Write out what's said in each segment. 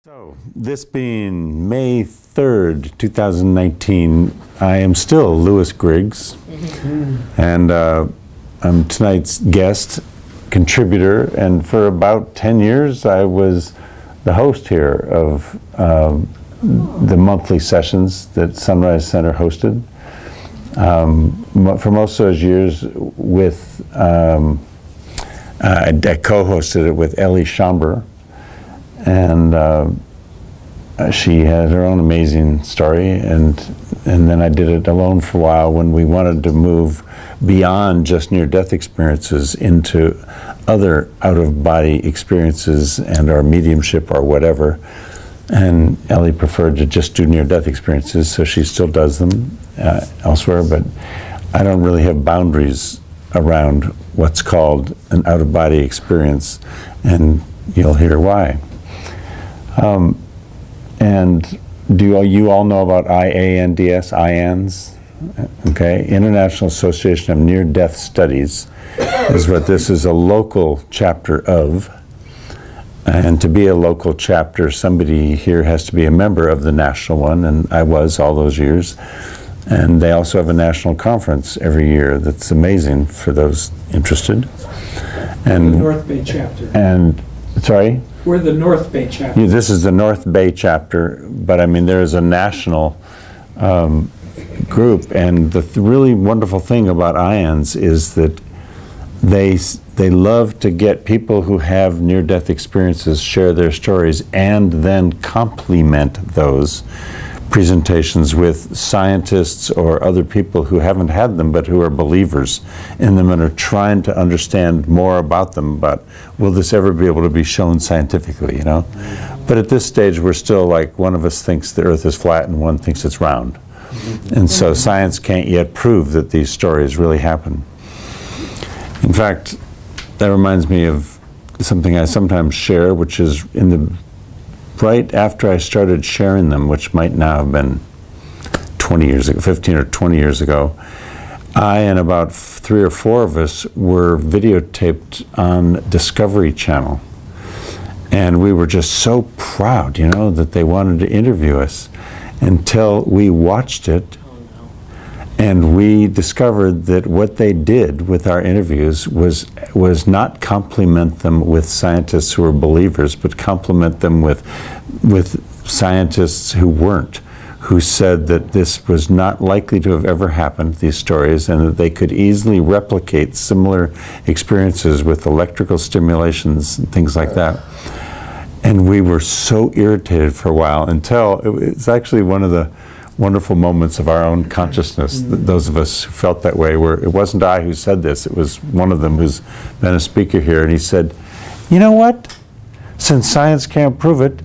So, this being May 3rd, 2019, I am still Louis Griggs, and I'm tonight's guest, contributor, and for about 10 years I was the host here of the monthly sessions that Sunrise Center hosted. For most of those years I co-hosted it with Ellie Schomburg, and she had her own amazing story, and then I did it alone for a while when we wanted to move beyond just near-death experiences into other out-of-body experiences and our mediumship or whatever. And Ellie preferred to just do near-death experiences, so she still does them elsewhere, but I don't really have boundaries around what's called an out-of-body experience, and you'll hear why. And do you all know about IANDS, IANDS? Okay, International Association of Near-Death Studies is what this is a local chapter of. And to be a local chapter, somebody here has to be a member of the national one, and I was all those years. And they also have a national conference every year that's amazing for those interested. And the North Bay chapter. And, sorry? We're the North Bay chapter. Yeah, this is the North Bay chapter, but I mean, there is a national group, and the really wonderful thing about IANDS is that they love to get people who have near-death experiences share their stories and then complement those presentations with scientists or other people who haven't had them but who are believers in them and are trying to understand more about them, but will this ever be able to be shown scientifically, you know? But at this stage we're still like, one of us thinks the earth is flat and one thinks it's round. And so science can't yet prove that these stories really happen. In fact, that reminds me of something I sometimes share, which is right after I started sharing them, which might now have been 20 years ago, 15 or 20 years ago, I and about 3 or 4 of us were videotaped on Discovery Channel. And we were just so proud, you know, that they wanted to interview us, until we watched it. And we discovered that what they did with our interviews was not compliment them with scientists who were believers, but compliment them with scientists who weren't, who said that this was not likely to have ever happened, these stories, and that they could easily replicate similar experiences with electrical stimulations and things like that. And we were so irritated for a while until it's actually one of the wonderful moments of our own consciousness, those of us who felt that way, where it wasn't I who said this, it was one of them who's been a speaker here, and he said, you know what, since science can't prove it,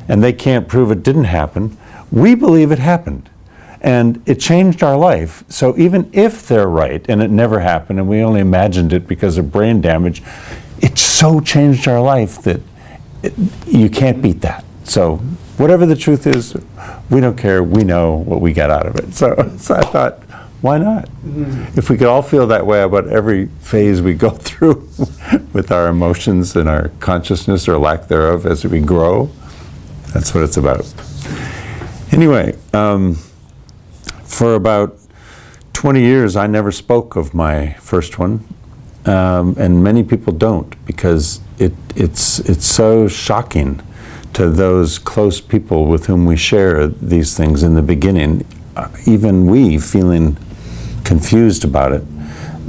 and they can't prove it didn't happen, we believe it happened, and it changed our life, so even if they're right, and it never happened, and we only imagined it because of brain damage, it so changed our life that you can't beat that. So whatever the truth is, we don't care, we know what we got out of it. So I thought, why not? If we could all feel that way about every phase we go through with our emotions and our consciousness or lack thereof as we grow, that's what it's about. Anyway, for about 20 years I never spoke of my first one, and many people don't, because it's so shocking to those close people with whom we share these things in the beginning, even we feeling confused about it,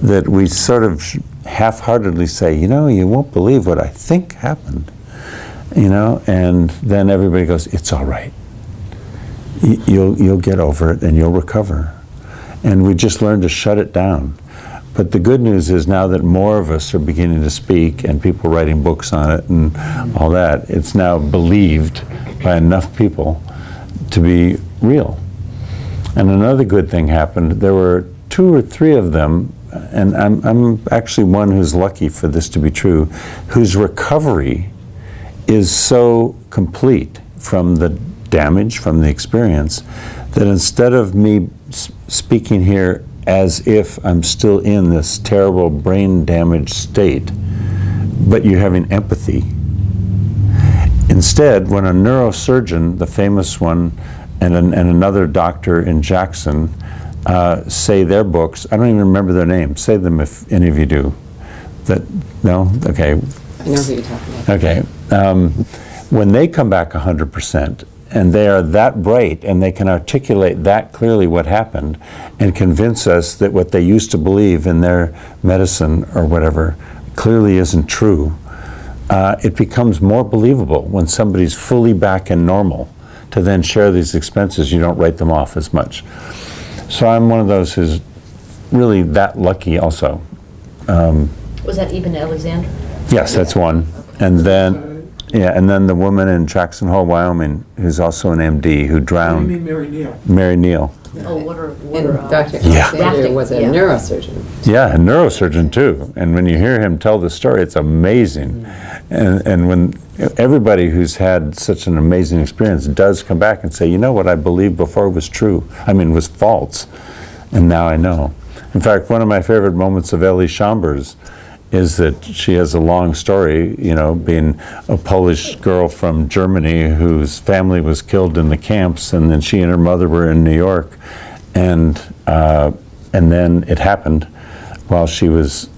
that we sort of half-heartedly say, you know, you won't believe what I think happened, you know, and then everybody goes, it's all right. You'll get over it and you'll recover. And we just learn to shut it down. But the good news is now that more of us are beginning to speak and people writing books on it and all that, it's now believed by enough people to be real. And another good thing happened. There were 2 or 3 of them, and I'm actually one who's lucky for this to be true, whose recovery is so complete from the damage, from the experience, that instead of me speaking here as if I'm still in this terrible brain damaged state, but you're having empathy, Instead, when a neurosurgeon, the famous one, and another doctor in Jackson say their books, I don't even remember their names. Say them if any of you do. No? Okay. I know who you're talking about. Okay. When they come back 100%, and they are that bright, and they can articulate that clearly what happened, and convince us that what they used to believe in their medicine or whatever clearly isn't true, it becomes more believable when somebody's fully back and normal to then share these expenses. You don't write them off as much. So I'm one of those who's really that lucky also. Was that Ibn Alexander? Yes, that's one. And then, and then the woman in Jackson Hole, Wyoming, who's also an MD, who What do you drowned. mean Mary Neal? Mary Neal. Oh, what are And Dr. Yeah. Alexander Rafting, was a yeah. neurosurgeon. Yeah, a neurosurgeon too. And when you hear him tell the story, it's amazing. And when everybody who's had such an amazing experience does come back and say, you know what I believed before was true, was false, and now I know. In fact, one of my favorite moments of Ellie Chambers is that she has a long story, being a Polish girl from Germany whose family was killed in the camps, and then she and her mother were in New York, and then it happened while she was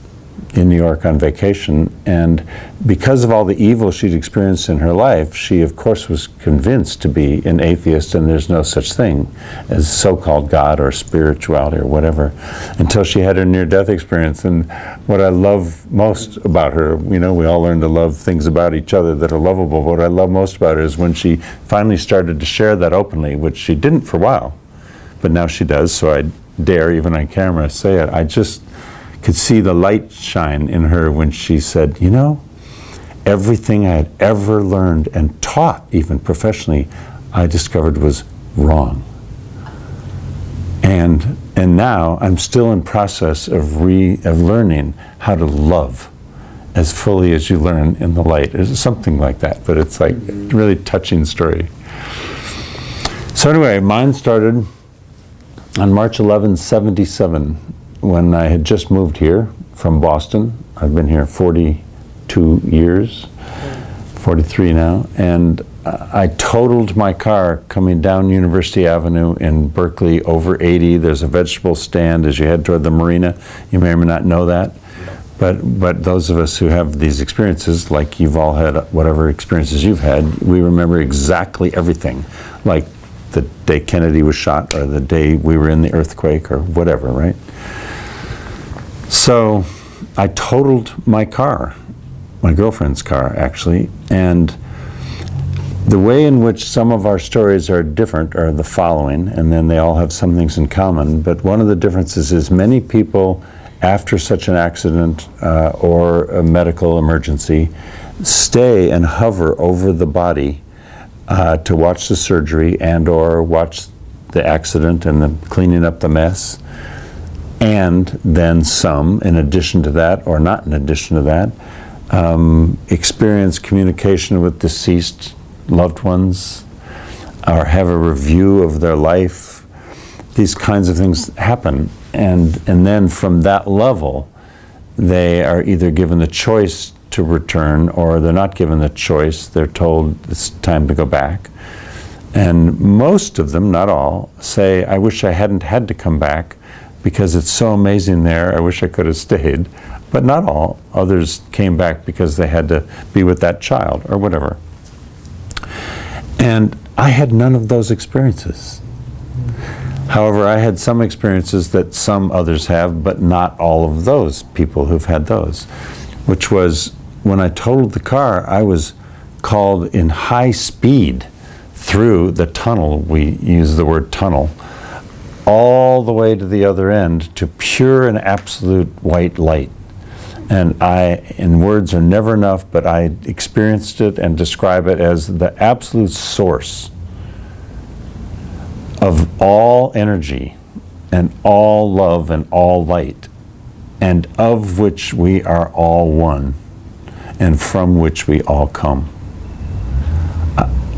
in New York on vacation, and because of all the evil she'd experienced in her life, she of course was convinced to be an atheist and there's no such thing as so-called God or spirituality or whatever, until she had her near-death experience. And what I love most about her, we all learn to love things about each other that are lovable, but what I love most about her is when she finally started to share that openly, which she didn't for a while, but now she does, so I dare, even on camera, say it. I just could see the light shine in her when she said, everything I had ever learned and taught, even professionally, I discovered was wrong. And now I'm still in process of learning how to love as fully as you learn in the light. It's something like that, but it's like a really touching story. So anyway, mine started on March 11, 77, when I had just moved here from Boston. I've been here 42 years, 43 now, and I totaled my car coming down University Avenue in Berkeley, over 80. There's a vegetable stand as you head toward the marina. You may or may not know that, but those of us who have these experiences, like you've all had whatever experiences you've had, we remember exactly everything, like the day Kennedy was shot or the day we were in the earthquake or whatever, right? So I totaled my car, my girlfriend's car actually, and the way in which some of our stories are different are the following, and then they all have some things in common, but one of the differences is many people after such an accident or a medical emergency stay and hover over the body to watch the surgery and or watch the accident and the cleaning up the mess. And then some, in addition to that, or not in addition to that, experience communication with deceased loved ones, or have a review of their life. These kinds of things happen. And then from that level, they are either given the choice to return, or they're not given the choice. They're told it's time to go back. And most of them, not all, say, I wish I hadn't had to come back, because it's so amazing there, I wish I could have stayed. But not all. Others came back because they had to be with that child or whatever. And I had none of those experiences. However, I had some experiences that some others have, but not all of those people who've had those, which was when I totaled the car, I was called in high speed through the tunnel, we use the word tunnel, all the way to the other end to pure and absolute white light. And words are never enough, but I experienced it and describe it as the absolute source of all energy and all love and all light, and of which we are all one, and from which we all come.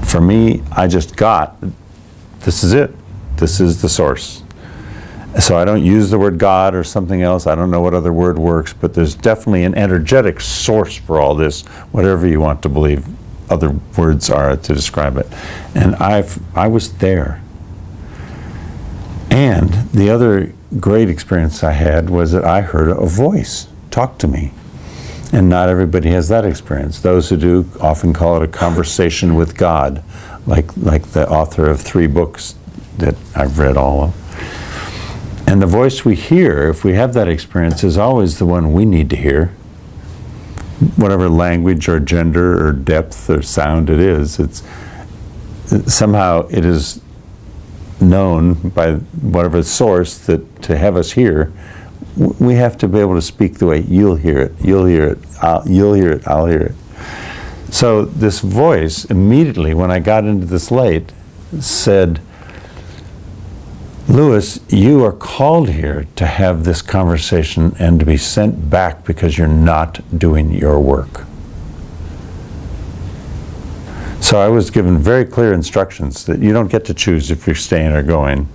For me, I just got, this is it. This is the source. So I don't use the word God or something else. I don't know what other word works, but there's definitely an energetic source for all this, whatever you want to believe other words are to describe it. And I was there. And the other great experience I had was that I heard a voice talk to me. And not everybody has that experience. Those who do often call it a conversation with God, like the author of 3 books that I've read all of. And the voice we hear, if we have that experience, is always the one we need to hear. Whatever language or gender or depth or sound it is, somehow it is known by whatever source that to have us hear, we have to be able to speak the way you'll hear it, you'll hear it, you'll hear it, I'll hear it. So this voice, immediately when I got into this late, said, Lewis, you are called here to have this conversation and to be sent back because you're not doing your work. So I was given very clear instructions that you don't get to choose if you're staying or going.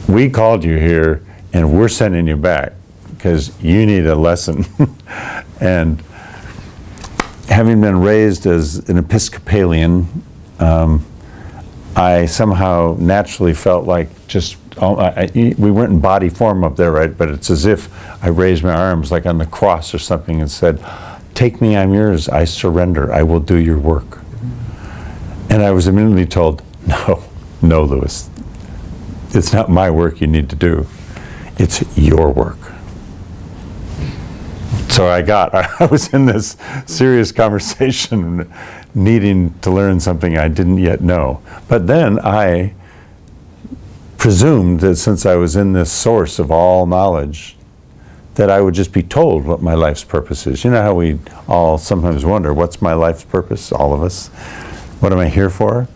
We called you here and we're sending you back because you need a lesson. And having been raised as an Episcopalian, I somehow naturally felt like we weren't in body form up there, right? But it's as if I raised my arms like on the cross or something and said, take me, I'm yours, I surrender, I will do your work. And I was immediately told, no, Lewis, it's not my work you need to do, it's your work. So I was in this serious conversation needing to learn something I didn't yet know. But then I presumed that since I was in this source of all knowledge, that I would just be told what my life's purpose is. You know how we all sometimes wonder, what's my life's purpose, all of us? What am I here for?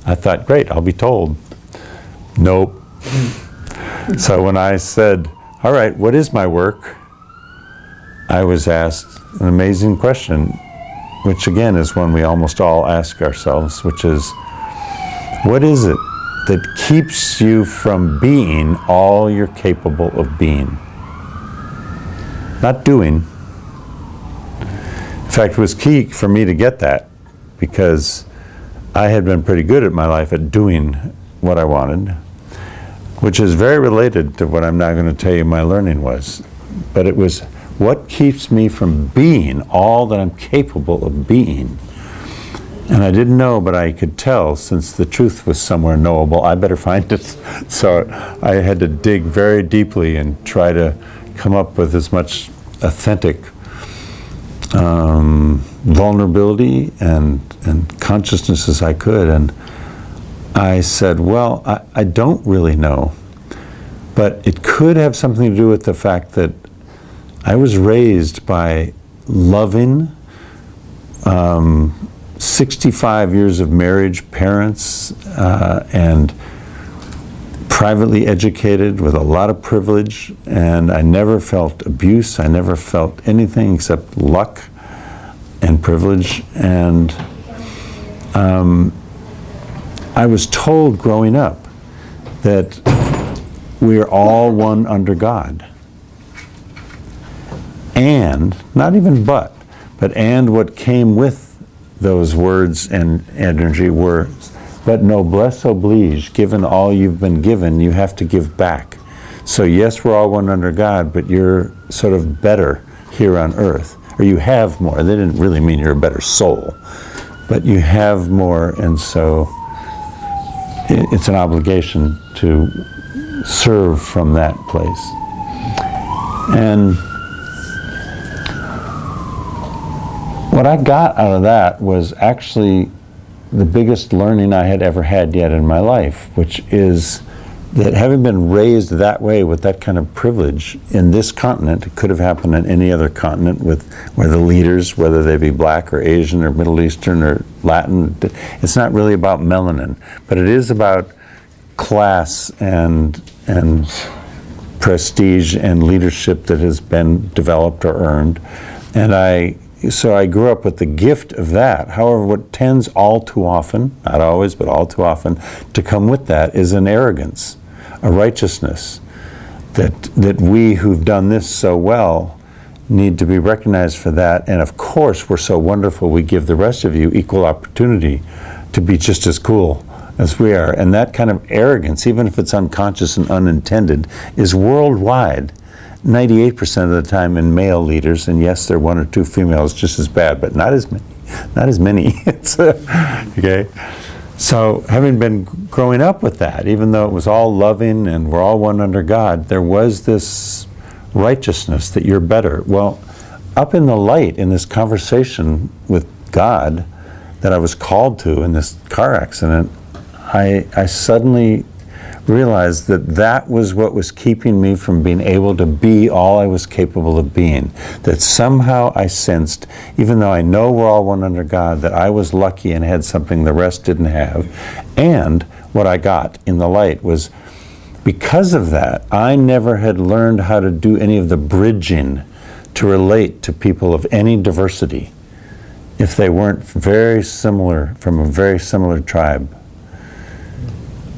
I thought, great, I'll be told. Nope. So when I said, all right, what is my work? I was asked an amazing question, which again is one we almost all ask ourselves, which is, what is it that keeps you from being all you're capable of being? Not doing. In fact, it was key for me to get that, because I had been pretty good at my life at doing what I wanted, which is very related to what I'm now going to tell you my learning was. But it was, what keeps me from being all that I'm capable of being? And I didn't know, but I could tell, since the truth was somewhere knowable, I better find it. So I had to dig very deeply and try to come up with as much authentic vulnerability and consciousness as I could. And I said, well, I don't really know, but it could have something to do with the fact that I was raised by loving, 65 years of marriage parents, and privately educated with a lot of privilege, and I never felt abuse, I never felt anything except luck and privilege. And I was told growing up that we are all one under God. And, not even but what came with those words and energy were, but noblesse oblige, given all you've been given, you have to give back. So yes, we're all one under God, but you're sort of better here on earth, or you have more. They didn't really mean you're a better soul, but you have more, and so it's an obligation to serve from that place. And what I got out of that was actually the biggest learning I had ever had yet in my life, which is that having been raised that way with that kind of privilege in this continent, it could have happened in any other continent where the leaders, whether they be black or Asian or Middle Eastern or Latin, it's not really about melanin, but it is about class and prestige and leadership that has been developed or earned. And so I grew up with the gift of that. However, what tends all too often, not always, but all too often, to come with that is an arrogance, a righteousness, that we who've done this so well need to be recognized for that. And of course, we're so wonderful, we give the rest of you equal opportunity to be just as cool as we are. And that kind of arrogance, even if it's unconscious and unintended, is worldwide. 98% of the time in male leaders, and yes, there are one or two females just as bad, but not as many. Not as many. It's, okay. So having been growing up with that, even though it was all loving and we're all one under God, there was this righteousness that you're better. Well, up in the light in this conversation with God that I was called to in this car accident, I suddenly realized that that was what was keeping me from being able to be all I was capable of being. That somehow I sensed, even though I know we're all one under God, that I was lucky and had something the rest didn't have. And what I got in the light was, because of that, I never had learned how to do any of the bridging to relate to people of any diversity if they weren't very similar, from a very similar tribe.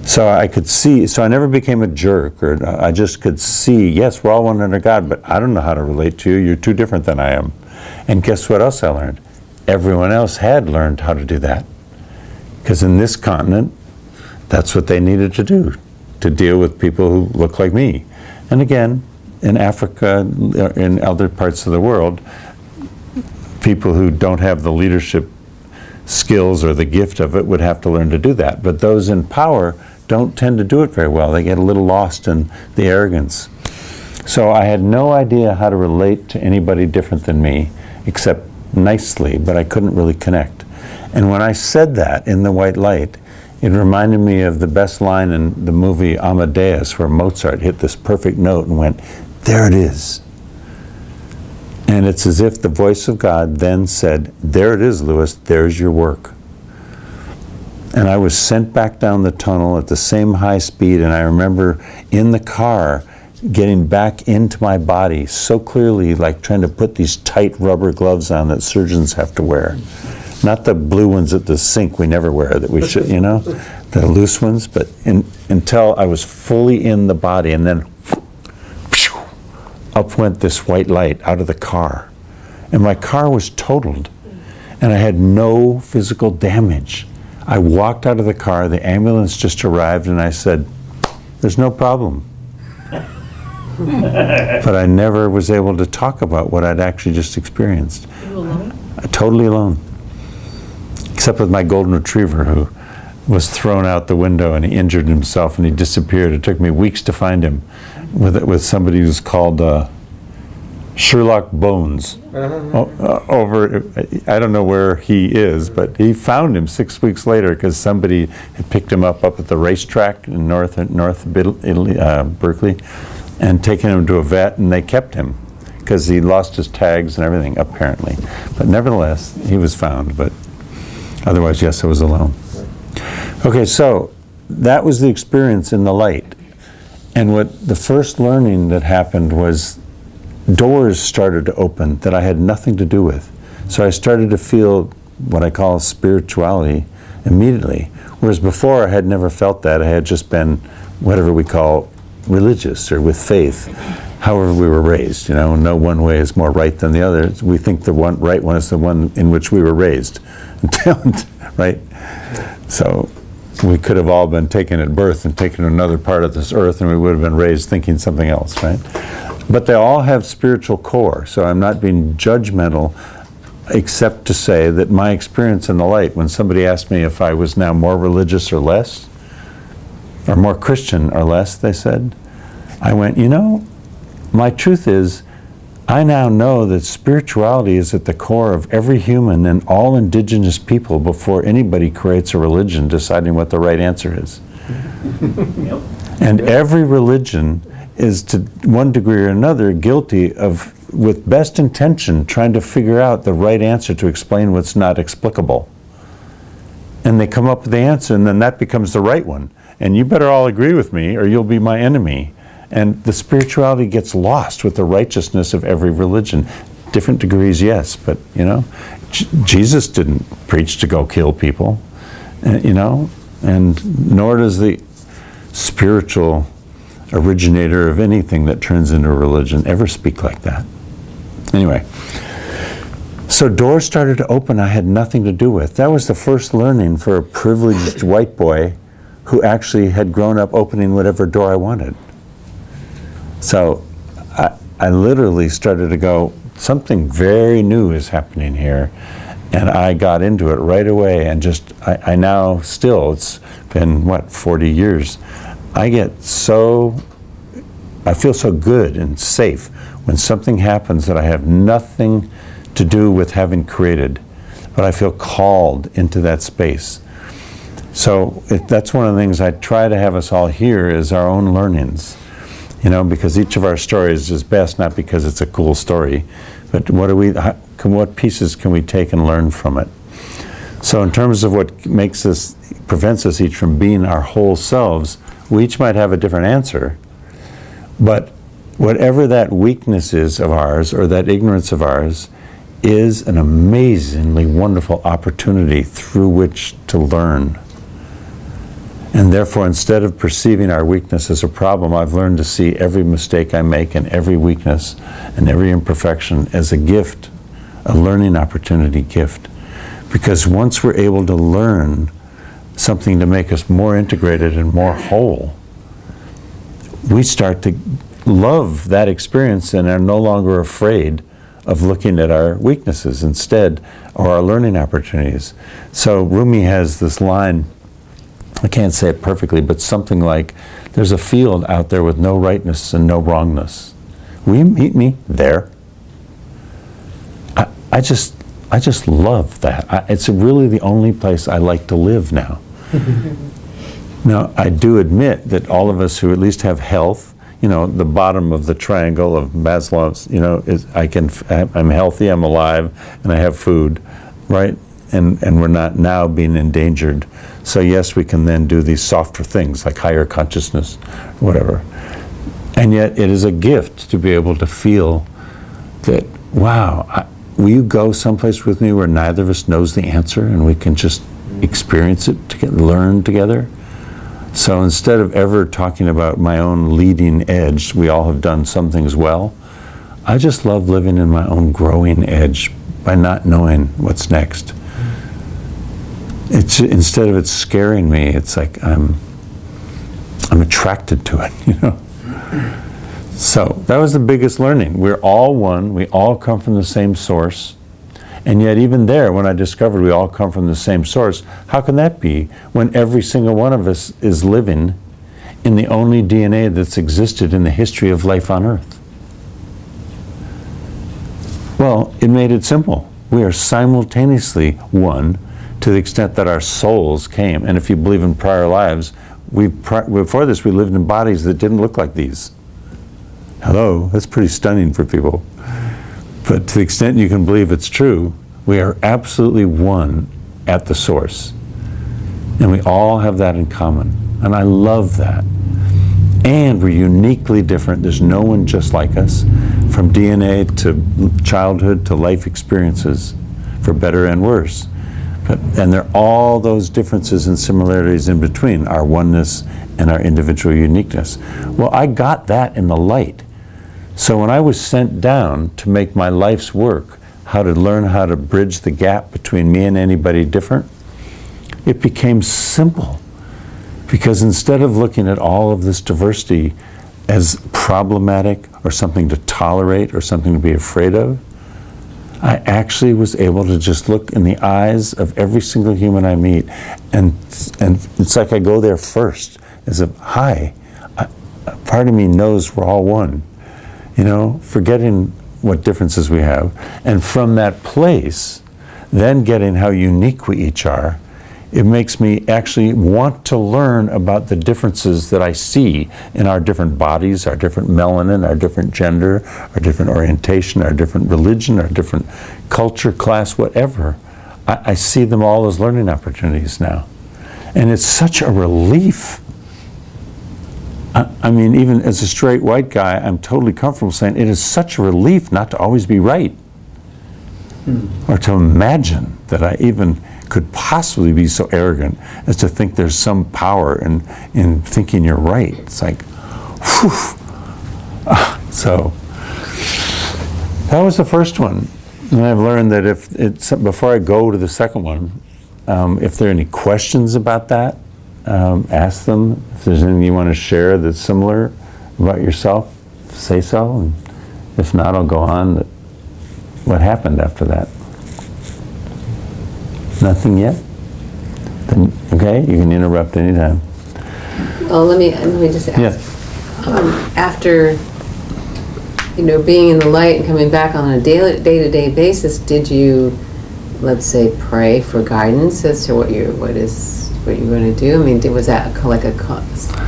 So I could see, so I never became a jerk, or I just could see, yes, we're all one under God, but I don't know how to relate to you. You're too different than I am. And guess what else I learned? Everyone else had learned how to do that. Because in this continent, that's what they needed to do, to deal with people who look like me. And again, in Africa, in other parts of the world, people who don't have the leadership skills or the gift of it would have to learn to do that. But those in power don't tend to do it very well. They get a little lost in the arrogance. So I had no idea how to relate to anybody different than me, except nicely, but I couldn't really connect. And when I said that in the white light, it reminded me of the best line in the movie Amadeus, where Mozart hit this perfect note and went, "There it is." And it's as if the voice of God then said, "There it is, Louis, there's your work." And I was sent back down the tunnel at the same high speed, and I remember in the car getting back into my body so clearly, like trying to put these tight rubber gloves on that surgeons have to wear. Not the blue ones at the sink we never wear that we should, you know, the loose ones, but until I was fully in the body, and then up went this white light out of the car. And my car was totaled, and I had no physical damage. I walked out of the car, the ambulance just arrived, and I said, "There's no problem." But I never was able to talk about what I'd actually just experienced. You alone? Totally alone. Except with my golden retriever, who was thrown out the window and he injured himself and he disappeared. It took me weeks to find him with somebody who's called Sherlock Bones. Over, I don't know where he is, but he found him 6 weeks later because somebody had picked him up at the racetrack in North Berkeley and taken him to a vet, and they kept him because he lost his tags and everything, apparently. But nevertheless, he was found, but otherwise, yes, I was alone. Okay, so that was the experience in the light. And what the first learning that happened was doors started to open that I had nothing to do with. So I started to feel what I call spirituality immediately. Whereas before I had never felt that. I had just been whatever we call religious or with faith, however we were raised. You know, no one way is more right than the other. We think the one right one is the one in which we were raised. Right? So we could have all been taken at birth and taken to another part of this earth, and we would have been raised thinking something else, right? But they all have spiritual core, so I'm not being judgmental, except to say that my experience in the light, when somebody asked me if I was now more religious or less, or more Christian or less, they said, I went, you know, my truth is, I now know that spirituality is at the core of every human and all indigenous people before anybody creates a religion deciding what the right answer is. Yep. And every religion is to one degree or another guilty of, with best intention, trying to figure out the right answer to explain what's not explicable. And they come up with the answer, and then that becomes the right one. And you better all agree with me or you'll be my enemy. And the spirituality gets lost with the righteousness of every religion. Different degrees, yes, but, you know, Jesus didn't preach to go kill people, you know, and nor does the spiritual originator of anything that turns into a religion ever speak like that. Anyway, so doors started to open I had nothing to do with. That was the first learning for a privileged white boy who actually had grown up opening whatever door I wanted. So I literally started to go, something very new is happening here. And I got into it right away, and just, I now still, it's been, 40 years. I feel so good and safe when something happens that I have nothing to do with having created, but I feel called into that space. So that's one of the things I try to have us all hear is our own learnings, because each of our stories is best not because it's a cool story, but what pieces can we take and learn from it? So in terms of what prevents us each from being our whole selves, we each might have a different answer, but whatever that weakness is of ours or that ignorance of ours is an amazingly wonderful opportunity through which to learn. And therefore, instead of perceiving our weakness as a problem, I've learned to see every mistake I make and every weakness and every imperfection as a gift, a learning opportunity gift. Because once we're able to learn something to make us more integrated and more whole, we start to love that experience and are no longer afraid of looking at our weaknesses instead, or our learning opportunities. So Rumi has this line, I can't say it perfectly, but something like, there's a field out there with no rightness and no wrongness. Will you meet me there? I just love that. It's really the only place I like to live now. Now, I do admit that all of us who at least have health, the bottom of the triangle of Maslow's, I'm healthy, I'm alive, and I have food, right? And we're not now being endangered. So yes, we can then do these softer things like higher consciousness, whatever. And yet it is a gift to be able to feel that, wow, will you go someplace with me where neither of us knows the answer and we can just experience it, learn together? So instead of ever talking about my own leading edge, we all have done some things well, I just love living in my own growing edge by not knowing what's next. Instead of it scaring me, it's like I'm attracted to it, So that was the biggest learning. We're all one, we all come from the same source. And yet even there, when I discovered we all come from the same source, how can that be when every single one of us is living in the only DNA that's existed in the history of life on Earth? Well, it made it simple. We are simultaneously one to the extent that our souls came. And if you believe in prior lives, before this we lived in bodies that didn't look like these. Hello, that's pretty stunning for people. But to the extent you can believe it's true, we are absolutely one at the source. And we all have that in common. And I love that. And we're uniquely different. There's no one just like us, from DNA to childhood to life experiences, for better and worse. And there are all those differences and similarities in between, our oneness and our individual uniqueness. Well, I got that in the light. So when I was sent down to make my life's work, how to learn how to bridge the gap between me and anybody different, it became simple. Because instead of looking at all of this diversity as problematic or something to tolerate or something to be afraid of, I actually was able to just look in the eyes of every single human I meet, and it's like I go there first, as if, hi, part of me knows we're all one. Forgetting what differences we have. And from that place, then getting how unique we each are, it makes me actually want to learn about the differences that I see in our different bodies, our different melanin, our different gender, our different orientation, our different religion, our different culture, class, whatever. I see them all as learning opportunities now. And it's such a relief. I mean, even as a straight white guy, I'm totally comfortable saying it is such a relief not to always be right. Or to imagine that I even could possibly be so arrogant as to think there's some power in thinking you're right. It's like, whew. So That was the first one. And I've learned that if it's, before I go to the second one, if there are any questions about that, ask them. If there's anything you want to share that's similar about yourself, say so. And if not, I'll go on. What happened after that? Nothing yet? Then, okay, you can interrupt anytime. Well, let me just ask. Yeah. After, being in the light and coming back on a day-to-day basis, did you, let's say, pray for guidance as to what you're going to do? I mean, was that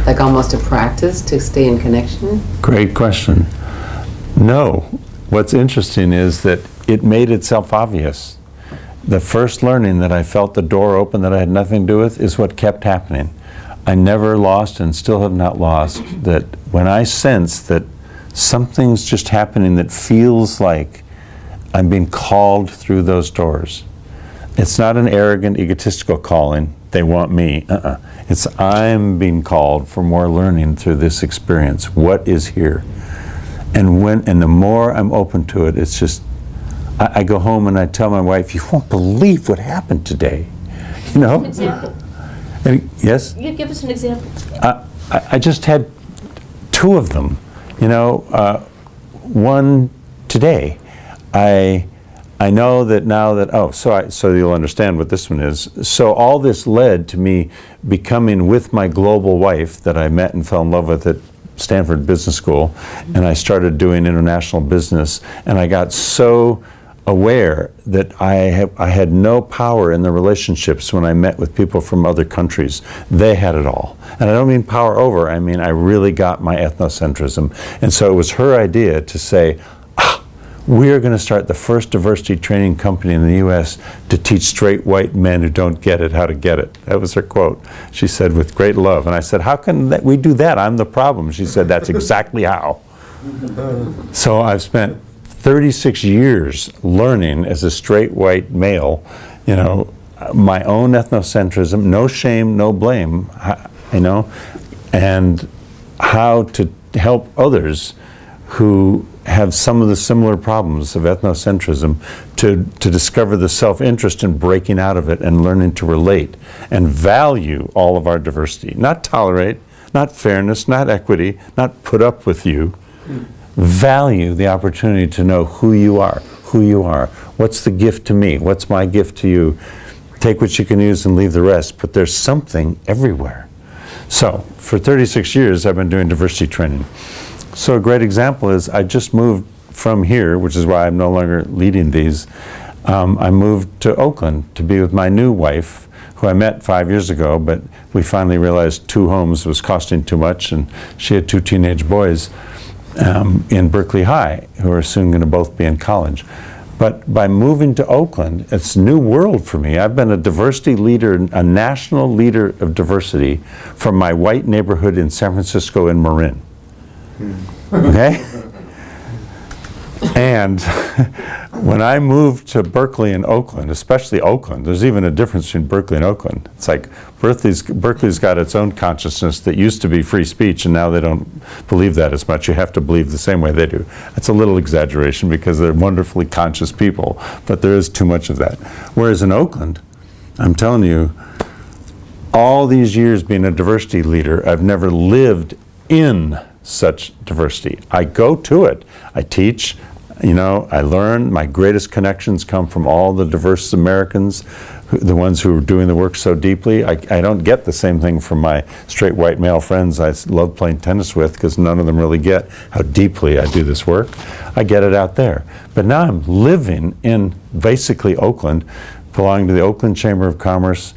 like almost a practice to stay in connection? Great question. No. What's interesting is that it made itself obvious. The first learning that I felt the door open that I had nothing to do with is what kept happening. I never lost and still have not lost that when I sense that something's just happening that feels like I'm being called through those doors. It's not an arrogant, egotistical calling. They want me. It's I'm being called for more learning through this experience. What is here? And the more I'm open to it, it's just, I go home and I tell my wife, you won't believe what happened today. An example. Yes? You give us an example. I just had two of them. One today. I know that now that, so you'll understand what this one is. So all this led to me becoming with my global wife that I met and fell in love with at Stanford Business School, and I started doing international business, and I got so aware that I had no power in the relationships when I met with people from other countries. They had it all. And I don't mean power over, I mean I really got my ethnocentrism. And so it was her idea to say, we are going to start the first diversity training company in the U.S. to teach straight white men who don't get it how to get it. That was her quote. She said, with great love. And I said, how can we do that? I'm the problem. She said, that's exactly how. So I've spent 36 years learning as a straight white male, my own ethnocentrism, no shame, no blame, and how to help others who have some of the similar problems of ethnocentrism to discover the self-interest in breaking out of it and learning to relate and value all of our diversity. Not tolerate, not fairness, not equity, not put up with you. Value the opportunity to know who you are. What's the gift to me? What's my gift to you? Take what you can use and leave the rest, but there's something everywhere. So, for 36 years I've been doing diversity training. So a great example is I just moved from here, which is why I'm no longer leading these. I moved to Oakland to be with my new wife, who I met 5 years ago, but we finally realized 2 homes was costing too much, and she had 2 teenage boys in Berkeley High, who are soon going to both be in college. But by moving to Oakland, it's a new world for me. I've been a diversity leader, a national leader of diversity from my white neighborhood in San Francisco in Marin. Okay? And when I moved to Berkeley and Oakland, especially Oakland, there's even a difference between Berkeley and Oakland. It's like Berkeley's got its own consciousness that used to be free speech, and now they don't believe that as much. You have to believe the same way they do. That's a little exaggeration because they're wonderfully conscious people, but there is too much of that. Whereas in Oakland, I'm telling you, all these years being a diversity leader, I've never lived in such diversity. I go to it. I teach, I learn. My greatest connections come from all the diverse Americans, the ones who are doing the work so deeply. I don't get the same thing from my straight white male friends I love playing tennis with, because none of them really get how deeply I do this work. I get it out there. But now I'm living in basically Oakland, belonging to the Oakland Chamber of Commerce,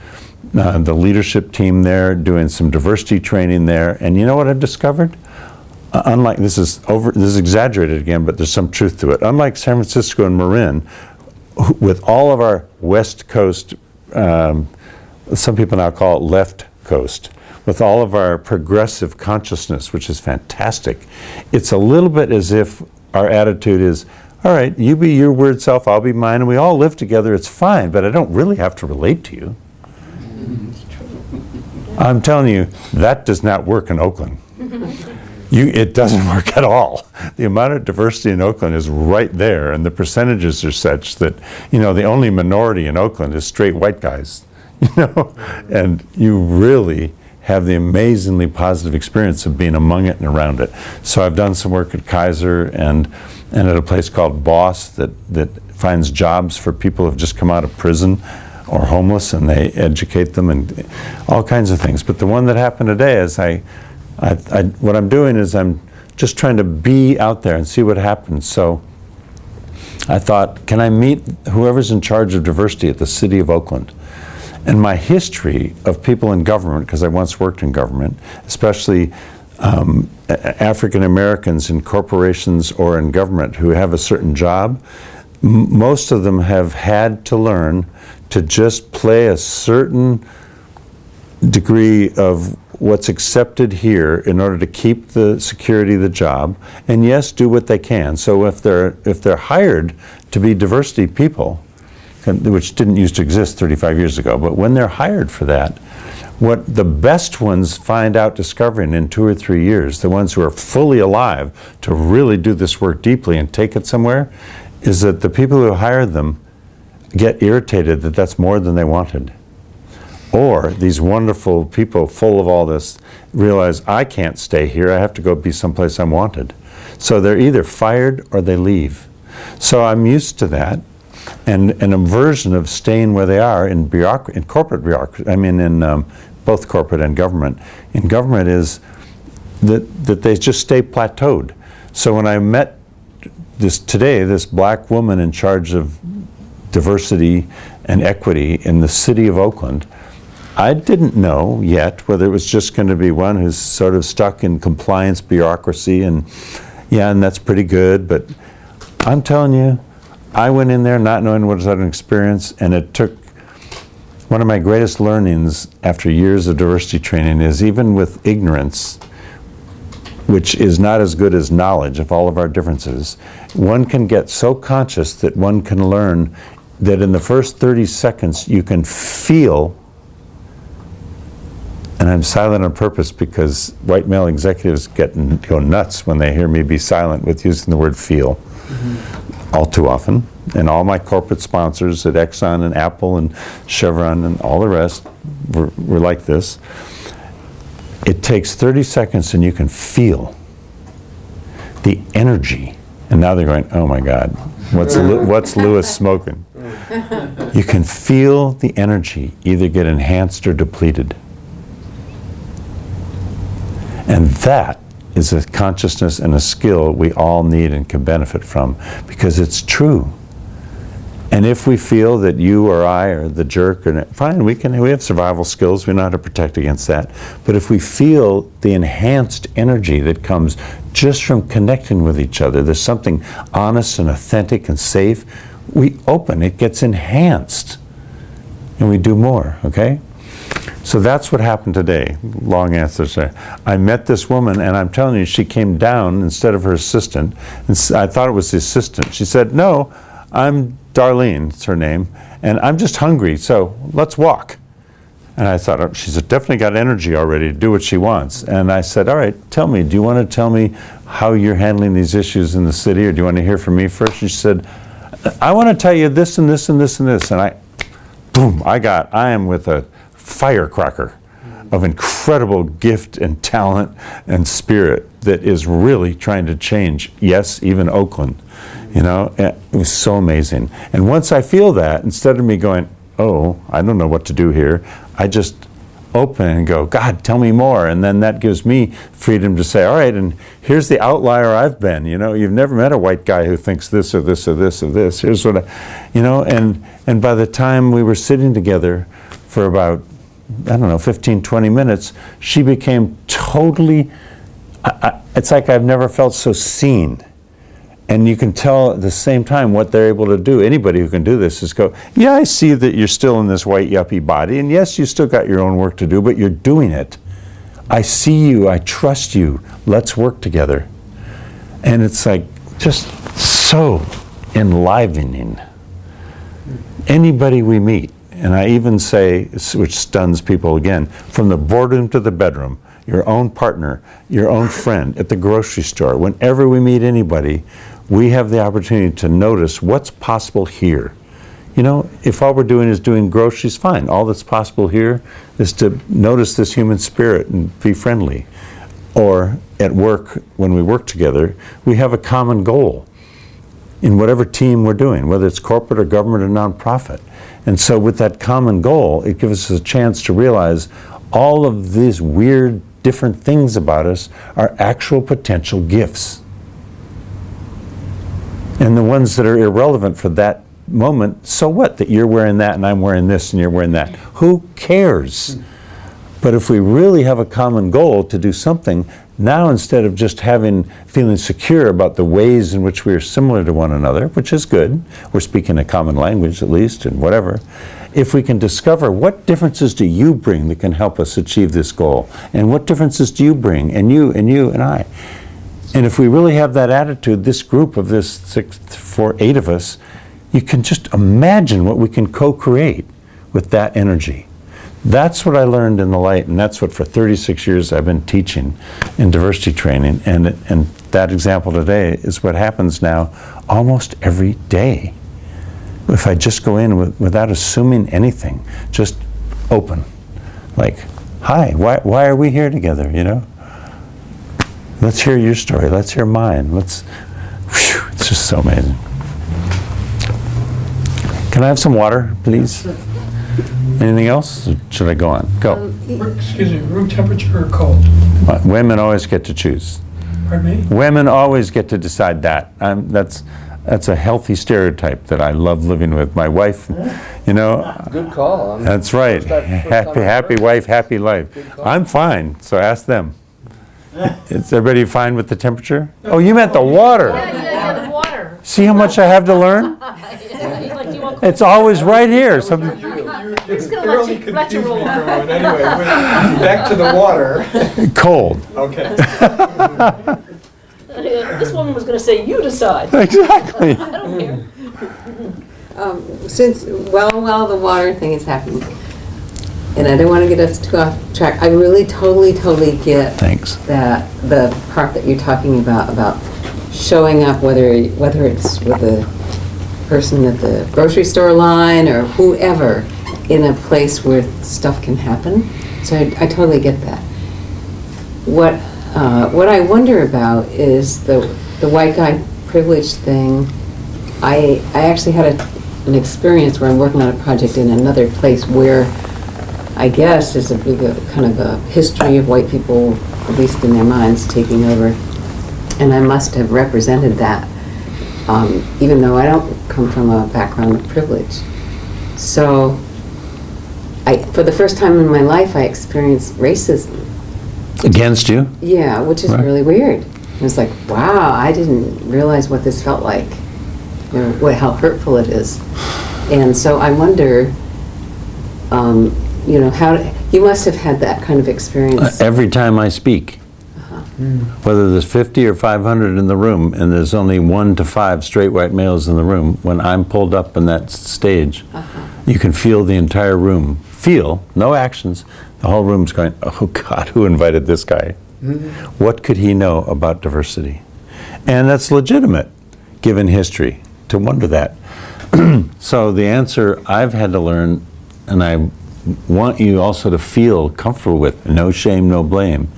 the leadership team there, doing some diversity training there. And you know what I've discovered? Unlike, this is exaggerated again, but there's some truth to it. Unlike San Francisco and Marin, with all of our West Coast, some people now call it left coast, with all of our progressive consciousness, which is fantastic, it's a little bit as if our attitude is, all right, you be your weird self, I'll be mine, and we all live together, it's fine, but I don't really have to relate to you. I'm telling you, that does not work in Oakland. It doesn't work at all. The amount of diversity in Oakland is right there, and the percentages are such that, the only minority in Oakland is straight white guys, and you really have the amazingly positive experience of being among it and around it. So I've done some work at Kaiser and at a place called Boss that finds jobs for people who've just come out of prison or homeless, and they educate them and all kinds of things. But the one that happened today is what I'm doing is I'm just trying to be out there and see what happens. So I thought, can I meet whoever's in charge of diversity at the city of Oakland? And my history of people in government, because I once worked in government, especially African Americans in corporations or in government who have a certain job, most of them have had to learn to just play a certain degree of what's accepted here in order to keep the security of the job, and yes, do what they can. So if they're hired to be diversity people, which didn't used to exist 35 years ago, but when they're hired for that, what the best ones find out discovering in 2 or 3 years, the ones who are fully alive to really do this work deeply and take it somewhere, is that the people who hired them get irritated that that's more than they wanted. Or these wonderful people full of all this realize, I can't stay here, I have to go be someplace I'm wanted. So they're either fired or they leave. So I'm used to that, and an aversion of staying where they are in corporate bureaucracy, in both corporate and government. In government is that they just stay plateaued. So when I met this black woman in charge of diversity and equity in the city of Oakland, I didn't know yet whether it was just going to be one who's sort of stuck in compliance bureaucracy and that's pretty good, but I'm telling you, I went in there not knowing what was an experience, and it took one of my greatest learnings after years of diversity training is even with ignorance, which is not as good as knowledge of all of our differences, one can get so conscious that one can learn that in the first 30 seconds you can feel, and I'm silent on purpose because white male executives go nuts when they hear me be silent with using the word feel. All too often. And all my corporate sponsors at Exxon and Apple and Chevron and all the rest were like this. It takes 30 seconds and you can feel the energy. And now they're going, oh my God, what's Lewis smoking? You can feel the energy either get enhanced or depleted. And that is a consciousness and a skill we all need and can benefit from, because it's true. And if we feel that you or I are the jerk, fine, we have survival skills, we know how to protect against that. But if we feel the enhanced energy that comes just from connecting with each other, there's something honest and authentic and safe, we open, it gets enhanced, and we do more, okay? So that's what happened today. Long answer, sir. I met this woman, and I'm telling you, she came down instead of her assistant, and I thought it was the assistant. She said, no, I'm Darlene, it's her name, and I'm just hungry, so let's walk. And I thought, oh, she's definitely got energy already to do what she wants. And I said, all right, tell me, do you want to tell me how you're handling these issues in the city, or do you want to hear from me first? She said, I want to tell you this and this and this and this. And I am with a firecracker of incredible gift and talent and spirit that is really trying to change, yes, even Oakland. It was so amazing. And once I feel that, instead of me going, oh, I don't know what to do here, I just open and go, God, tell me more. And then that gives me freedom to say, all right, and here's the outlier I've been. You've never met a white guy who thinks this or this or this or this. Here's what and by the time we were sitting together for about, 15, 20 minutes, she became totally, it's like I've never felt so seen. And you can tell at the same time what they're able to do. Anybody who can do this is go, yeah, I see that you're still in this white yuppie body, and yes, you still got your own work to do, but you're doing it. I see you, I trust you, let's work together. And it's like just so enlivening. Anybody we meet, And I even say, which stuns people again, from the boardroom to the bedroom, your own partner, your own friend, at the grocery store, whenever we meet anybody, we have the opportunity to notice what's possible here. You know, if all we're doing is doing groceries, fine. All that's possible here is to notice this human spirit and be friendly. Or at work, when we work together, we have a common goal in whatever team we're doing, whether it's corporate or government or nonprofit. And so with that common goal, it gives us a chance to realize all of these weird, different things about us are actual potential gifts. And the ones that are irrelevant for that moment, so what that you're wearing that and I'm wearing this and you're wearing that? Who cares? But if we really have a common goal to do something, now instead of just feeling secure about the ways in which we are similar to one another, which is good, we're speaking a common language at least and whatever, if we can discover what differences do you bring that can help us achieve this goal, and what differences do you bring, and you and I. And if we really have that attitude, this group of this 8 of us, you can just imagine what we can co-create with that energy. That's what I learned in the light, and that's what for 36 years I've been teaching in diversity training. And that example today is what happens now almost every day. If I just go in without assuming anything, just open. Like, hi, why are we here together, you know? Let's hear your story, let's hear mine. It's just so amazing. Can I have some water, please? Anything else? Or should I go on? Go. Excuse me, room temperature or cold? Women always get to choose. Pardon me? Women always get to decide that. That's a healthy stereotype that I love living with. My wife, you know. Good call. That's right. Happy wife, happy life. I'm fine, so ask them. Is everybody fine with the temperature? Oh, you meant the water. Yeah, the water. See how much I have to learn? He's like, do you want It's always right here. He's gonna let you roll. Anyway, back to the water. Cold. Okay. This woman was gonna say, you decide. Exactly. I don't care. While the water thing is happening, and I don't want to get us too off track, I really totally get Thanks. that the part that you're talking about showing up, whether it's with a person at the grocery store line or whoever, in a place where stuff can happen. So I totally get that. What I wonder about is the white guy privilege thing. I actually had an experience where I'm working on a project in another place where I guess there's a kind of a history of white people, at least in their minds, taking over. And I must have represented that, even though I don't come from a background of privilege. So for the first time in my life, I experienced racism. Against you? Yeah, which is Right. really weird. It was like, wow, I didn't realize what this felt like, how hurtful it is. And so I wonder, you must have had that kind of experience. Every time I speak. Whether there's 50 or 500 in the room and there's only 1 to 5 straight white males in the room, when I'm pulled up in that stage, you can feel the entire room. No actions. The whole room's going, oh God, who invited this guy? What could he know about diversity? And that's legitimate, given history, to wonder that. So the answer I've had to learn, and I want you also to feel comfortable with, no shame, no blame,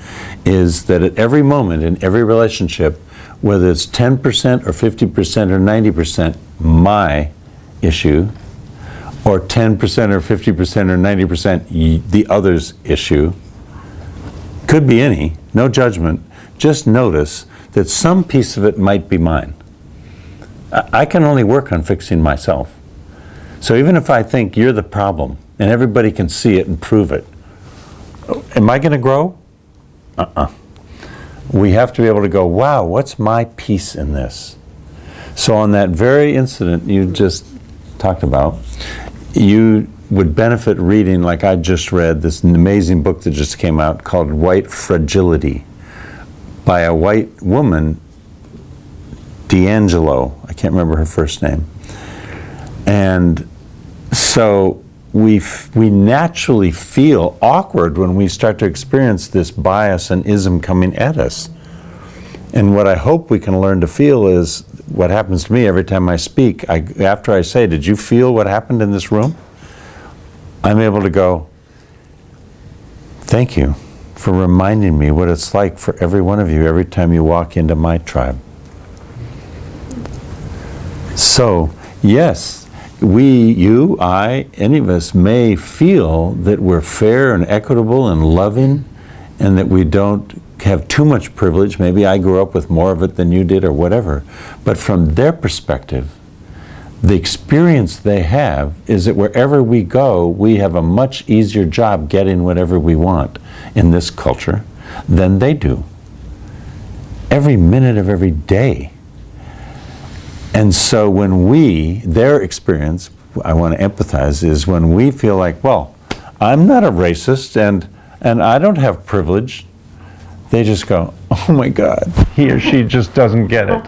is that at every moment in every relationship, whether it's 10% or 50% or 90% my issue, or 10% or 50% or 90% the other's issue, could be any, no judgment, just notice that some piece of it might be mine. I can only work on fixing myself. So even if I think you're the problem, and everybody can see it and prove it, am I going to grow? We have to be able to go, wow, what's my piece in this? So on that very incident you just talked about, you would benefit reading, like I just read, this amazing book that just came out called White Fragility by a white woman, D'Angelo. I can't remember her first name. And so we naturally feel awkward when we start to experience this bias and ism coming at us. And what I hope we can learn to feel is what happens to me every time I speak. After I say, did you feel what happened in this room? I'm able to go, thank you for reminding me what it's like for every one of you every time you walk into my tribe. So, yes, we, you, I, any of us may feel that we're fair and equitable and loving and that we don't have too much privilege. Maybe I grew up with more of it than you did or whatever. But from their perspective, the experience they have is that wherever we go, we have a much easier job getting whatever we want in this culture than they do. Every minute of every day. And so when their experience, I want to empathize, is when we feel like, well, I'm not a racist and I don't have privilege, they just go, oh my God, he or she just doesn't get it.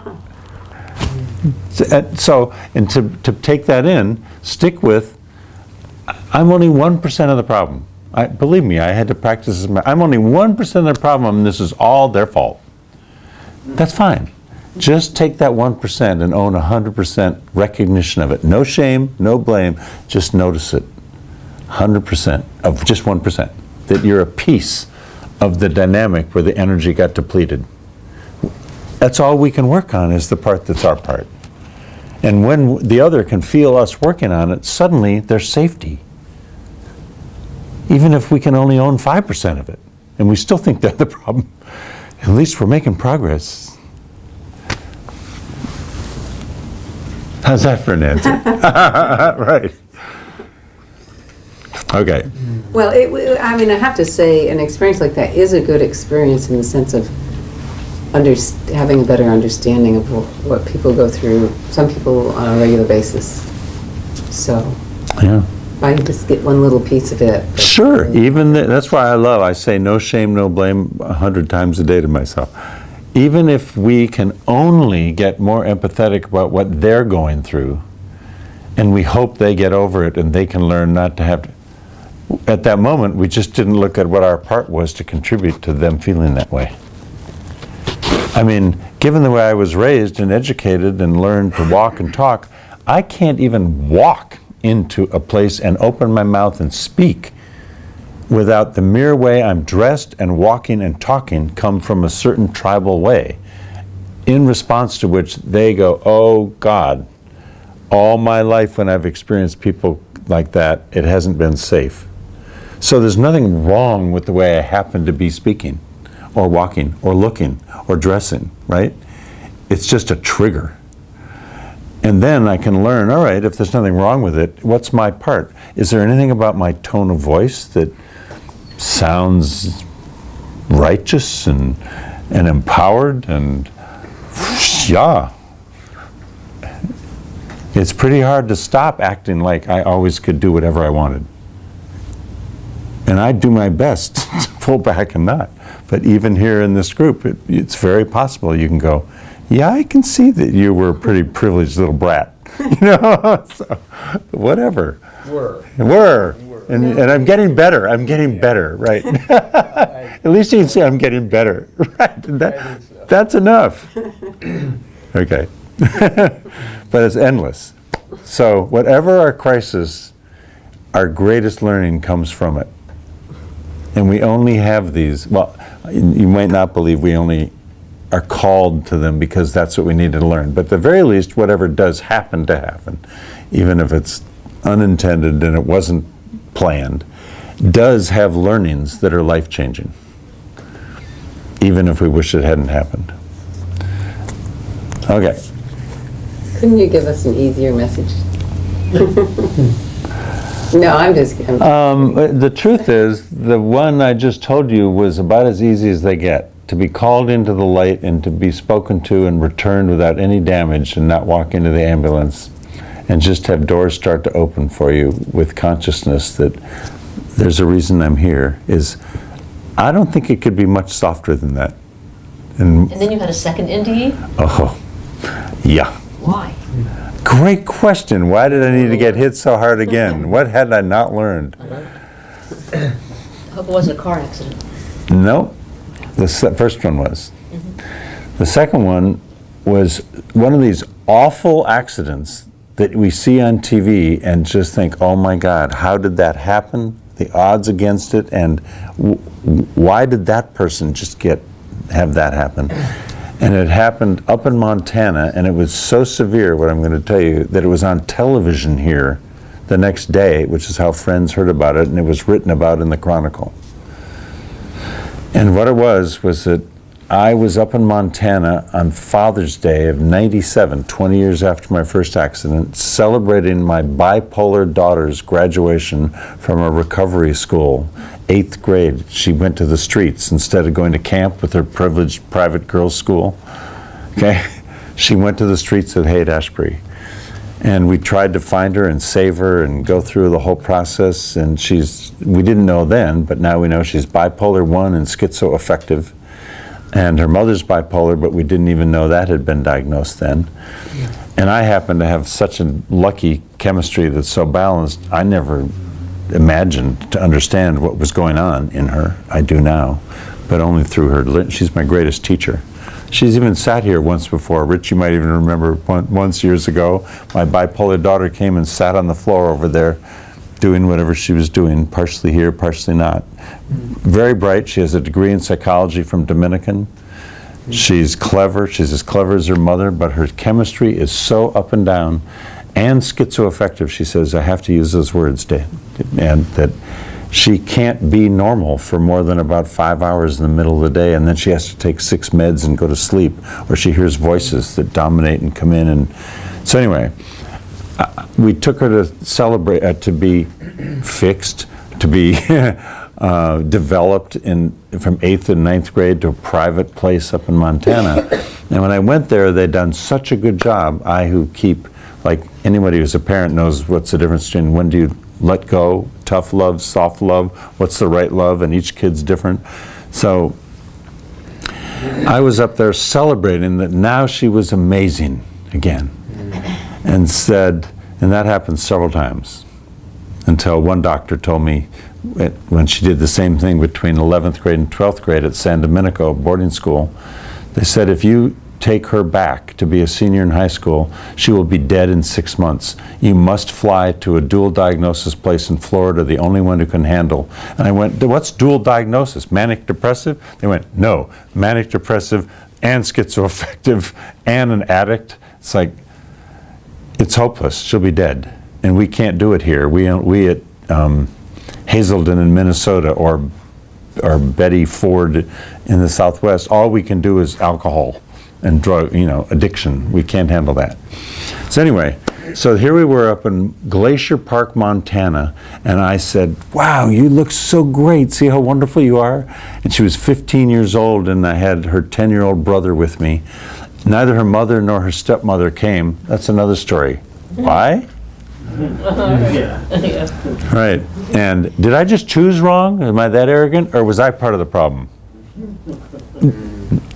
So, and to take that in, stick with, I'm only 1% of the problem. Believe me, I had to practice this. I'm only 1% of the problem and this is all their fault. That's fine. Just take that 1% and own 100% recognition of it. No shame, no blame, just notice it. 100% of just 1%. That you're a piece of the dynamic where the energy got depleted. That's all we can work on is the part that's our part. And when the other can feel us working on it, suddenly there's safety. Even if we can only own 5% of it, and we still think they're the problem, at least we're making progress. How's that for an answer? Right. Okay. Well, I mean, I have to say, an experience like that is a good experience in the sense of having a better understanding of what people go through, some people on a regular basis. So, Yeah. if I can just get one little piece of it. Sure. That's why I say no shame, no blame 100 times a day to myself. Even if we can only get more empathetic about what they're going through, and we hope they get over it and they can learn not to have to, at that moment, we just didn't look at what our part was to contribute to them feeling that way. I mean, given the way I was raised and educated and learned to walk and talk, I can't even walk into a place and open my mouth and speak without the mere way I'm dressed and walking and talking come from a certain tribal way, in response to which they go, oh God, all my life when I've experienced people like that, it hasn't been safe. So there's nothing wrong with the way I happen to be speaking or walking or looking or dressing, right? It's just a trigger. And then I can learn, all right, if there's nothing wrong with it, what's my part? Is there anything about my tone of voice that sounds righteous and empowered and yeah. It's pretty hard to stop acting like I always could do whatever I wanted. And I do my best to pull back and not. But even here in this group, it's very possible you can go, yeah, I can see that you were a pretty privileged little brat. You know, so whatever. Were. And I'm getting better. I'm getting better, right? At least you can say I'm getting better, right? That's enough. Okay. But it's endless. So whatever our crisis, our greatest learning comes from it. And we only have these, well, you might not believe we only are called to them because that's what we need to learn. But at the very least, whatever does happen to happen, even if it's unintended and it wasn't planned, does have learnings that are life-changing, even if we wish it hadn't happened. Okay. Couldn't you give us an easier message? No, I'm just kidding. The truth is, the one I just told you was about as easy as they get. To be called into the light and to be spoken to and returned without any damage and not walk into the ambulance and just have doors start to open for you with consciousness that there's a reason I'm here is, I don't think it could be much softer than that. And then you had a second NDE? Oh, yeah. Why? Great question. Why did I need to get hit so hard again? What had I not learned? I hope it wasn't a car accident. No, the first one was. The second one was one of these awful accidents that we see on TV and just think, oh my God, how did that happen? The odds against it, and why did that person just have that happen? And it happened up in Montana, and it was so severe, what I'm going to tell you, that it was on television here the next day, which is how friends heard about it, and it was written about in the Chronicle. And what it was that I was up in Montana on Father's Day of '97, 20 years after my first accident, celebrating my bipolar daughter's graduation from a recovery school, 8th grade. She went to the streets instead of going to camp with her privileged private girls' school. Okay? She went to the streets at Haight-Ashbury. And we tried to find her and save her and go through the whole process. And we didn't know then, but now we know she's bipolar 1 and schizoaffective. And her mother's bipolar, but we didn't even know that had been diagnosed then. And I happen to have such a lucky chemistry that's so balanced, I never imagined to understand what was going on in her. I do now, but only through her. She's my greatest teacher. She's even sat here once before. Rich, you might even remember once years ago, my bipolar daughter came and sat on the floor over there doing whatever she was doing, partially here, partially not. Very bright. She has a degree in psychology from Dominican. She's clever. She's as clever as her mother, but her chemistry is so up and down and schizoaffective, she says, I have to use those words, and that she can't be normal for more than about 5 hours in the middle of the day, and then she has to take 6 meds and go to sleep, or she hears voices that dominate and come in. And so anyway, we took her to celebrate, to be fixed, to be developed from 8th and 9th grade to a private place up in Montana. And when I went there, they'd done such a good job. I, who keep, like anybody who's a parent knows what's the difference between when do you let go, tough love, soft love, what's the right love, and each kid's different. So I was up there celebrating that now she was amazing again. And said, and that happened several times, until one doctor told me when she did the same thing between 11th grade and 12th grade at San Domenico boarding school, they said, if you take her back to be a senior in high school, she will be dead in 6 months. You must fly to a dual diagnosis place in Florida, the only one who can handle. And I went, what's dual diagnosis? Manic depressive? They went, no, manic depressive and schizoaffective and an addict. It's like, it's hopeless. She'll be dead. And we can't do it here. We at Hazelden in Minnesota or Betty Ford in the Southwest, all we can do is alcohol and drug, addiction. We can't handle that. So anyway, so here we were up in Glacier Park, Montana, and I said, wow, you look so great. See how wonderful you are? And she was 15 years old, and I had her 10-year-old brother with me. Neither her mother nor her stepmother came. That's another story. Why? Right. And did I just choose wrong? Am I that arrogant? Or was I part of the problem?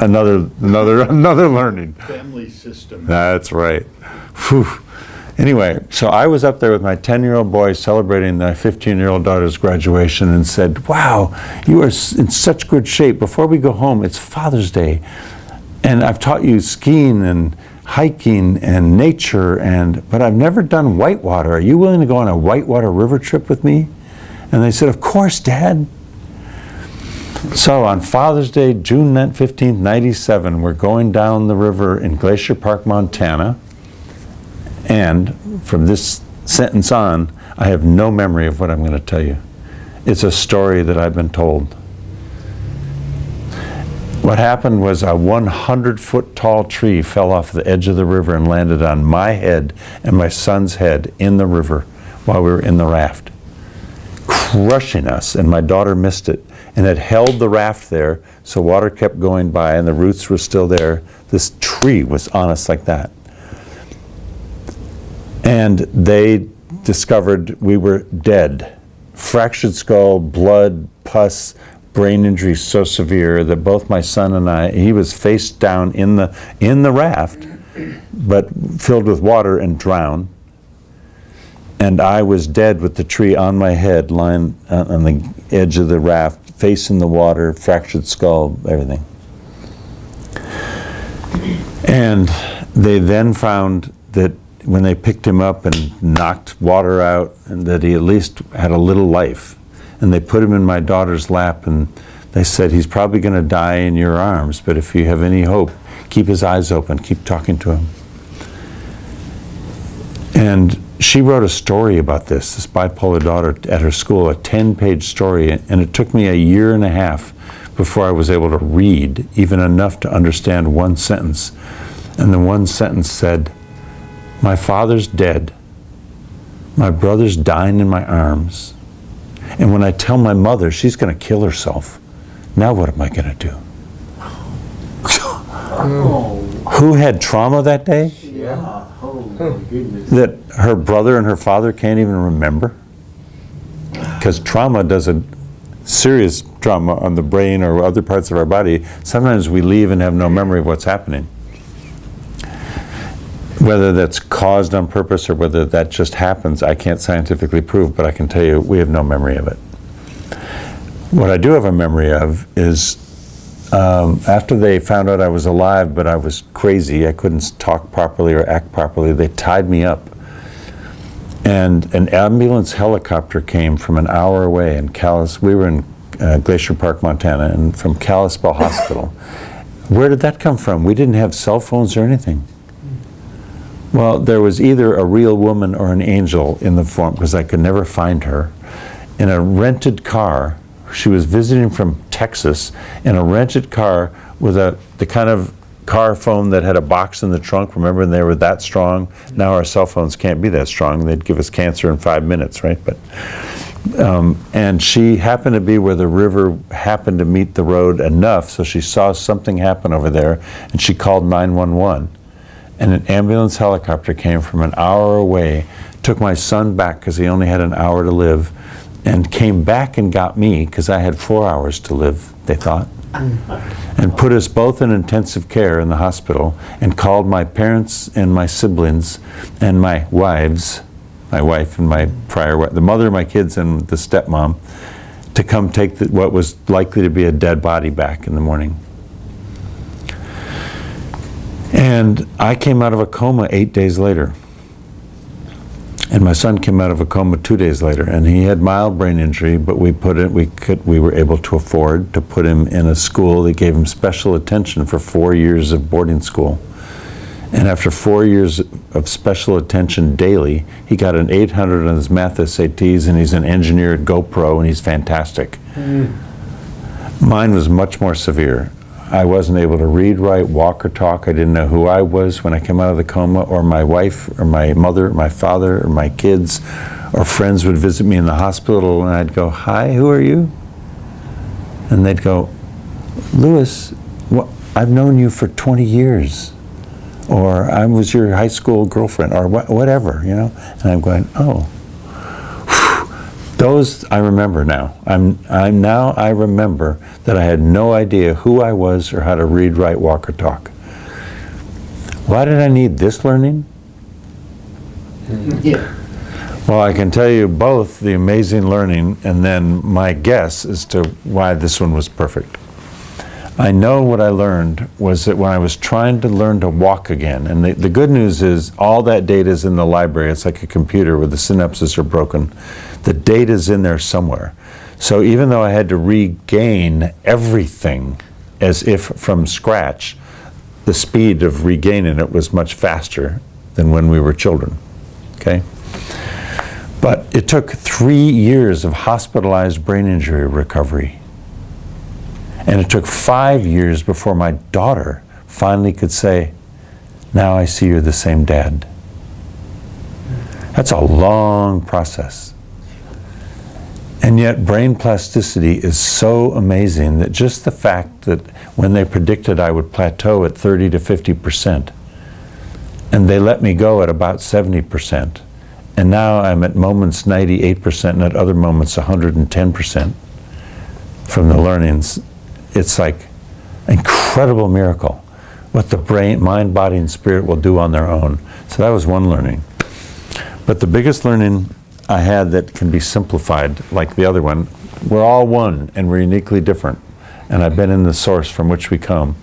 Another learning. Family system. That's right. Whew. Anyway, so I was up there with my 10-year-old boy celebrating my 15-year-old daughter's graduation and said, wow, you are in such good shape. Before we go home, it's Father's Day. And I've taught you skiing and hiking and nature, but I've never done whitewater. Are you willing to go on a whitewater river trip with me? And they said, of course, Dad. So on Father's Day, June 15th, '97, we're going down the river in Glacier Park, Montana. And from this sentence on, I have no memory of what I'm going to tell you. It's a story that I've been told. What happened was a 100-foot tall tree fell off the edge of the river and landed on my head and my son's head in the river while we were in the raft, crushing us, and my daughter missed it. And it held the raft there, so water kept going by and the roots were still there. This tree was on us like that. And they discovered we were dead. Fractured skull, blood, pus, brain injury so severe that both my son and I, he was face down in the raft, but filled with water and drowned. And I was dead with the tree on my head, lying on the edge of the raft, facing the water, fractured skull, everything. And they then found that when they picked him up and knocked water out, and that he at least had a little life. And they put him in my daughter's lap, and they said, he's probably going to die in your arms, but if you have any hope, keep his eyes open, keep talking to him. And she wrote a story about this bipolar daughter at her school, a 10-page story, and it took me a year and a half before I was able to read even enough to understand one sentence. And the one sentence said, my father's dead, my brother's dying in my arms, and when I tell my mother, she's going to kill herself. Now what am I going to do? Who had trauma that day? Yeah. Oh my goodness. That her brother and her father can't even remember? Because trauma does a serious trauma on the brain or other parts of our body. Sometimes we leave and have no memory of what's happening. Whether that's caused on purpose or whether that just happens, I can't scientifically prove, but I can tell you we have no memory of it. What I do have a memory of is after they found out I was alive, but I was crazy, I couldn't talk properly or act properly, they tied me up. And an ambulance helicopter came from an hour away in we were in Glacier Park, Montana, and from Kalispell Hospital. Where did that come from? We didn't have cell phones or anything. Well, there was either a real woman or an angel in the form, because I could never find her, in a rented car. She was visiting from Texas in a rented car with the kind of car phone that had a box in the trunk. Remember, they were that strong. Now our cell phones can't be that strong. They'd give us cancer in 5 minutes, right? But and she happened to be where the river happened to meet the road enough, so she saw something happen over there, and she called 911. And an ambulance helicopter came from an hour away, took my son back because he only had an hour to live, and came back and got me because I had 4 hours to live, they thought, and put us both in intensive care in the hospital, and called my parents and my siblings and my wives, my wife and my prior wife, the mother of my kids and the stepmom, to come take what was likely to be a dead body back in the morning. And I came out of a coma 8 days later. And my son came out of a coma 2 days later, and he had mild brain injury, but we were able to afford to put him in a school that gave him special attention for 4 years of boarding school. And after 4 years of special attention daily, he got an 800 on his math SATs, and he's an engineer at GoPro, and he's fantastic. Mine was much more severe. I wasn't able to read, write, walk, or talk. I didn't know who I was when I came out of the coma, or my wife, or my mother, or my father, or my kids, or friends would visit me in the hospital, and I'd go, "Hi, who are you?" And they'd go, "Louis, I've known you for 20 years. Or I was your high school girlfriend," or whatever, you know? And I'm going, oh. Those I remember now. I remember that I had no idea who I was or how to read, write, walk, or talk. Why did I need this learning? Yeah. Well, I can tell you both the amazing learning and then my guess as to why this one was perfect. I know what I learned was that when I was trying to learn to walk again, and the good news is all that data is in the library. It's like a computer where the synapses are broken. The data is in there somewhere. So even though I had to regain everything as if from scratch, the speed of regaining it was much faster than when we were children, okay? But it took 3 years of hospitalized brain injury recovery. And it took 5 years before my daughter finally could say, "Now I see you're the same dad." That's a long process. And yet brain plasticity is so amazing that just the fact that when they predicted I would plateau at 30 to 50%, and they let me go at about 70%, and now I'm at moments 98% and at other moments 110% from the learnings. It's like an incredible miracle. what the brain, mind, body, and spirit will do on their own. So that was one learning. But the biggest learning I had that can be simplified, like the other one, we're all one and we're uniquely different. And I've been in the source from which we come.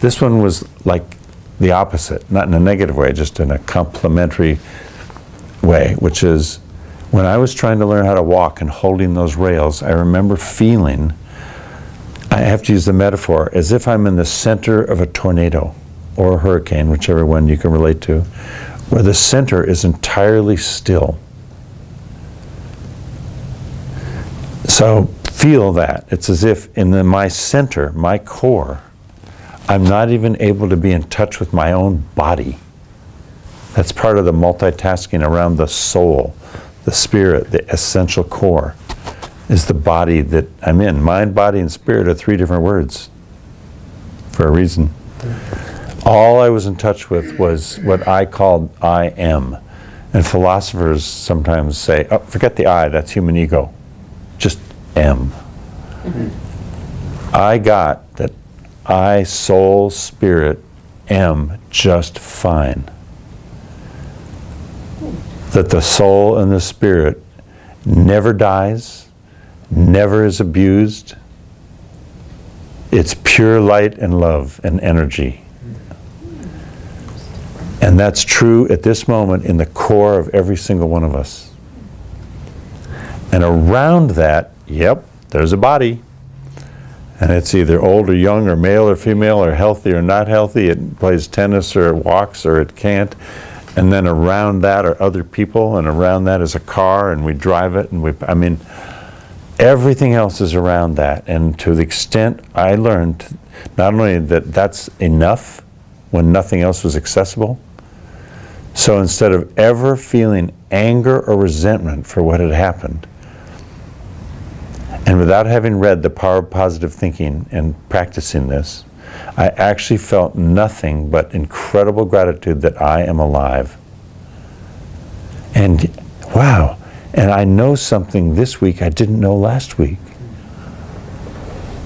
This one was like the opposite, not in a negative way, just in a complementary way, which is when I was trying to learn how to walk and holding those rails, I remember feeling, I have to use the metaphor, as if I'm in the center of a tornado or a hurricane, whichever one you can relate to, where the center is entirely still. So feel that. It's as if in my center, my core, I'm not even able to be in touch with my own body. That's part of the multitasking around the soul, the spirit, the essential core, is the body that I'm in. Mind, body, and spirit are 3 different words for a reason. All I was in touch with was what I called I am. And philosophers sometimes say, oh, forget the I, that's human ego. Just am. I got that I, soul, spirit, am just fine. That the soul and the spirit never dies, never is abused. It's pure light and love and energy. And that's true at this moment in the core of every single one of us. And around that, yep, there's a body. And it's either old or young or male or female or healthy or not healthy. It plays tennis or it walks or it can't. And then around that are other people, and around that is a car, and we drive it, and I mean, everything else is around that. And to the extent I learned, not only that that's enough when nothing else was accessible, so instead of ever feeling anger or resentment for what had happened, and without having read The Power of Positive Thinking and practicing this, I actually felt nothing but incredible gratitude that I am alive. And wow, and I know something this week I didn't know last week.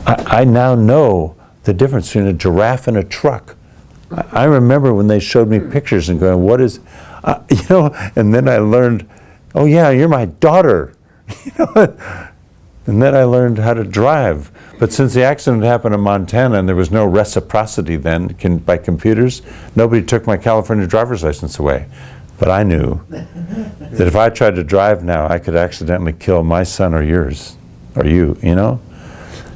I now know the difference between a giraffe and a truck. I remember when they showed me pictures and going, what is, you know, and then I learned, oh yeah, you're my daughter. You know, and then I learned how to drive. But since the accident happened in Montana and there was no reciprocity then by computers, nobody took my California driver's license away. But I knew that if I tried to drive now, I could accidentally kill my son or yours, or you know?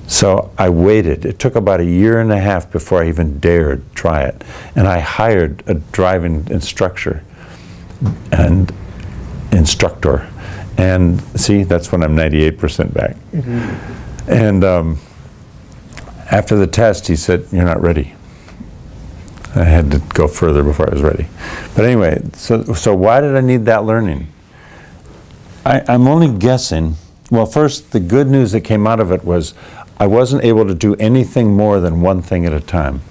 So I waited. It took about 1.5 years before I even dared try it. And I hired a driving instructor. And see, that's when I'm 98% back. Mm-hmm. And after the test, he said, you're not ready. I had to go further before I was ready. But anyway, so why did I need that learning? I'm only guessing. Well, first, the good news that came out of it was I wasn't able to do anything more than one thing at a time.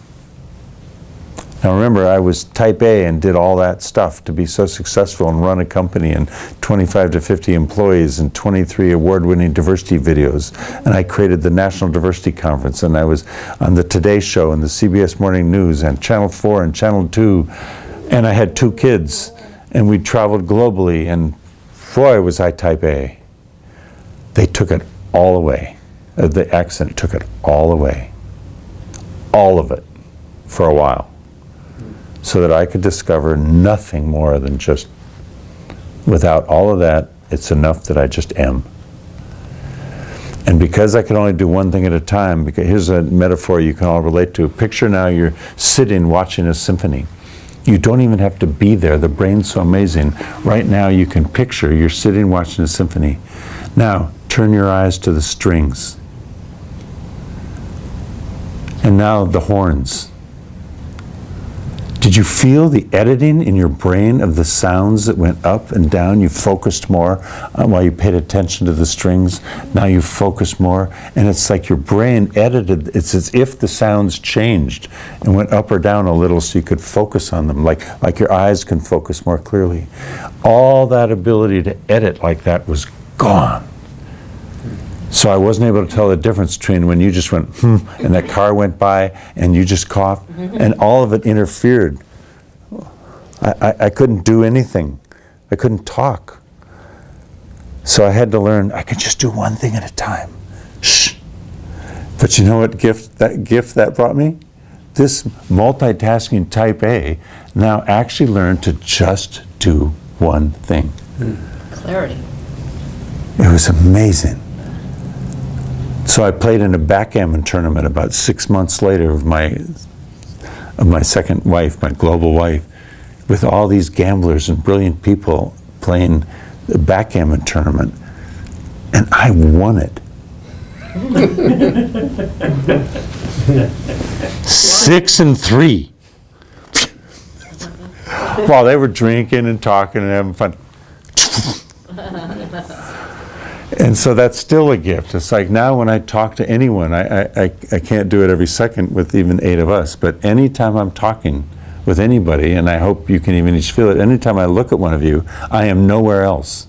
Now remember, I was type A and did all that stuff to be so successful and run a company and 25 to 50 employees and 23 award-winning diversity videos. And I created the National Diversity Conference, and I was on the Today Show and the CBS Morning News and Channel 4 and Channel 2. And I had 2 kids, and we traveled globally, and boy, was I type A. They took it all away. The accident took it all away. All of it, for a while. So that I could discover nothing more than just, without all of that, it's enough that I just am. And because I could only do one thing at a time, because here's a metaphor you can all relate to. Picture now you're sitting watching a symphony. You don't even have to be there. The brain's so amazing. Right now you can picture you're sitting watching a symphony. Now turn your eyes to the strings. And now the horns. Did you feel the editing in your brain of the sounds that went up and down? You focused more while you paid attention to the strings. Now you focus more. And it's like your brain edited. It's as if the sounds changed and went up or down a little so you could focus on them, like your eyes can focus more clearly. All that ability to edit like that was gone. So I wasn't able to tell the difference between when you just went, and that car went by, and you just coughed, and all of it interfered. I couldn't do anything. I couldn't talk. So I had to learn, I could just do one thing at a time. Shh. But you know what gift that brought me? This multitasking type A now actually learned to just do one thing. Clarity. It was amazing. So I played in a backgammon tournament about 6 months later of my second wife, my global wife, with all these gamblers and brilliant people playing the backgammon tournament, and I won it. 6-3. While they were drinking and talking and having fun. And so that's still a gift. It's like now when I talk to anyone, I can't do it every second with even 8 of us, but anytime I'm talking with anybody, and I hope you can even each feel it, anytime I look at one of you, I am nowhere else.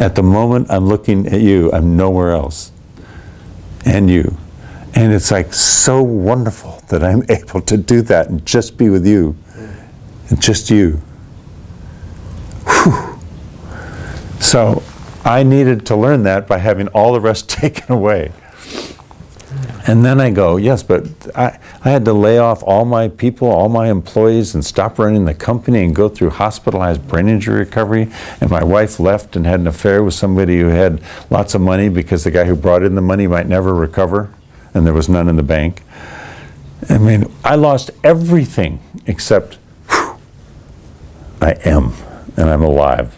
At the moment I'm looking at you, I'm nowhere else. And you. And it's like so wonderful that I'm able to do that and just be with you. And just you. Whew. So I needed to learn that by having all the rest taken away. And then I go, yes, but I had to lay off all my people, all my employees, and stop running the company and go through hospitalized brain injury recovery. And my wife left and had an affair with somebody who had lots of money because the guy who brought in the money might never recover, and there was none in the bank. I mean, I lost everything except I am, and I'm alive.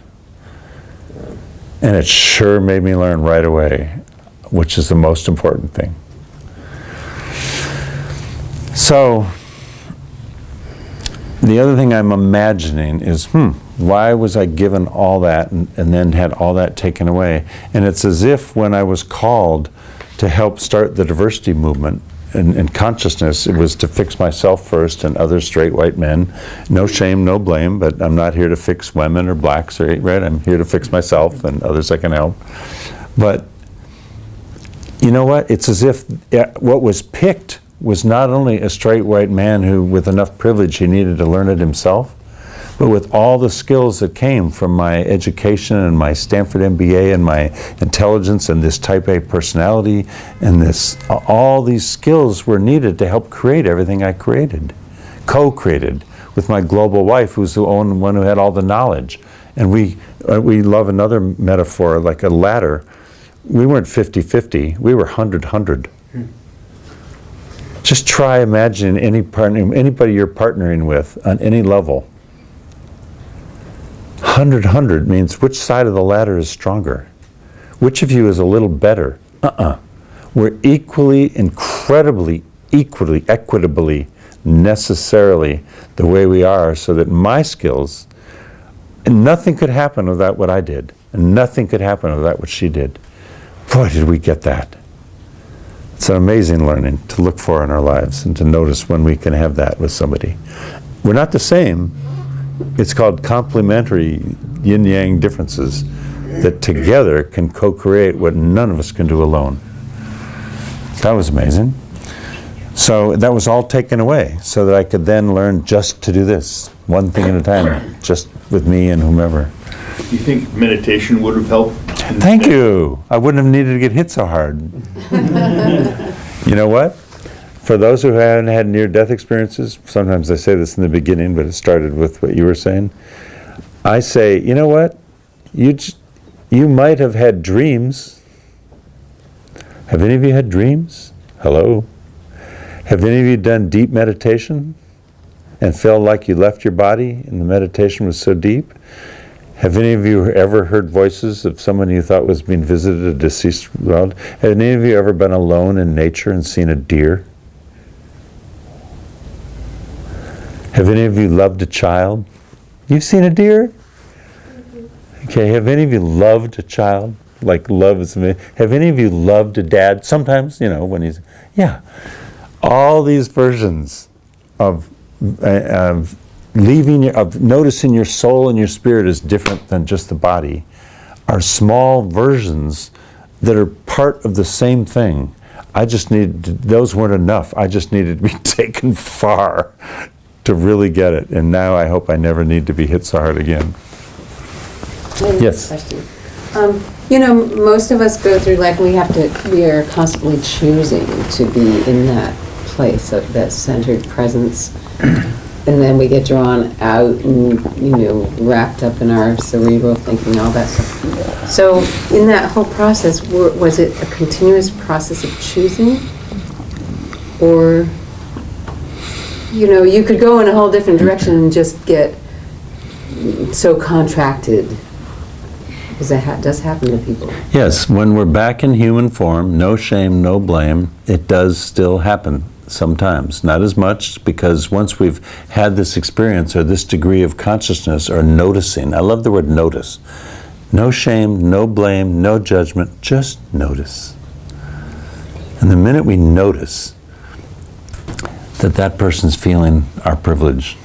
And it sure made me learn right away, which is the most important thing. So, the other thing I'm imagining is, why was I given all that and then had all that taken away? And it's as if when I was called to help start the diversity movement and consciousness, it was to fix myself first and other straight white men. No shame, no blame, but I'm not here to fix women or blacks or right? I'm here to fix myself and others I can help. But you know what? It's as if what was picked was not only a straight white man who, with enough privilege, he needed to learn it himself, but with all the skills that came from my education and my Stanford MBA and my intelligence and this type A personality and this, all these skills were needed to help create everything I created, co-created with my global wife, who's the only one who had all the knowledge. And we love another metaphor, like a ladder. We weren't 50-50, we were 100-100. Just try imagining anybody you're partnering with on any level. 100-100 means which side of the ladder is stronger? Which of you is a little better? We're equally, incredibly, equally, equitably, necessarily the way we are, so that my skills, and nothing could happen without what I did, and nothing could happen without what she did. Boy, did we get that. It's an amazing learning to look for in our lives and to notice when we can have that with somebody. We're not the same. It's called complementary yin-yang differences that together can co-create what none of us can do alone. That was amazing. So that was all taken away so that I could then learn just to do this, one thing at a time, just with me and whomever. Do you think meditation would have helped? Thank you. I wouldn't have needed to get hit so hard. You know what? For those who haven't had near-death experiences, sometimes I say this in the beginning, but it started with what you were saying. I say, you know what? You might have had dreams. Have any of you had dreams? Hello? Have any of you done deep meditation and felt like you left your body and the meditation was so deep? Have any of you ever heard voices of someone you thought was being visited, a deceased world? Have any of you ever been alone in nature and seen a deer? Have any of you loved a child? You've seen a deer? Okay, have any of you loved a child? Like love is amazing. Have any of you loved a dad? Sometimes, you know, when he's, yeah. All these versions of noticing your soul and your spirit is different than just the body, are small versions that are part of the same thing. I just needed, those weren't enough. I just needed to be taken far to really get it. And now I hope I never need to be hit so hard again. Yes. Question. Most of us go through life, and we are constantly choosing to be in that place of that centered presence. And then we get drawn out and, wrapped up in our cerebral thinking, all that stuff. So in that whole process, was it a continuous process of choosing? Or, you could go in a whole different direction and just get so contracted. Because that does happen to people. Yes, when we're back in human form, no shame, no blame, it does still happen. Sometimes, not as much, because once we've had this experience or this degree of consciousness or noticing, I love the word notice. No shame, no blame, no judgment, just notice. And the minute we notice that person's feeling our privilege,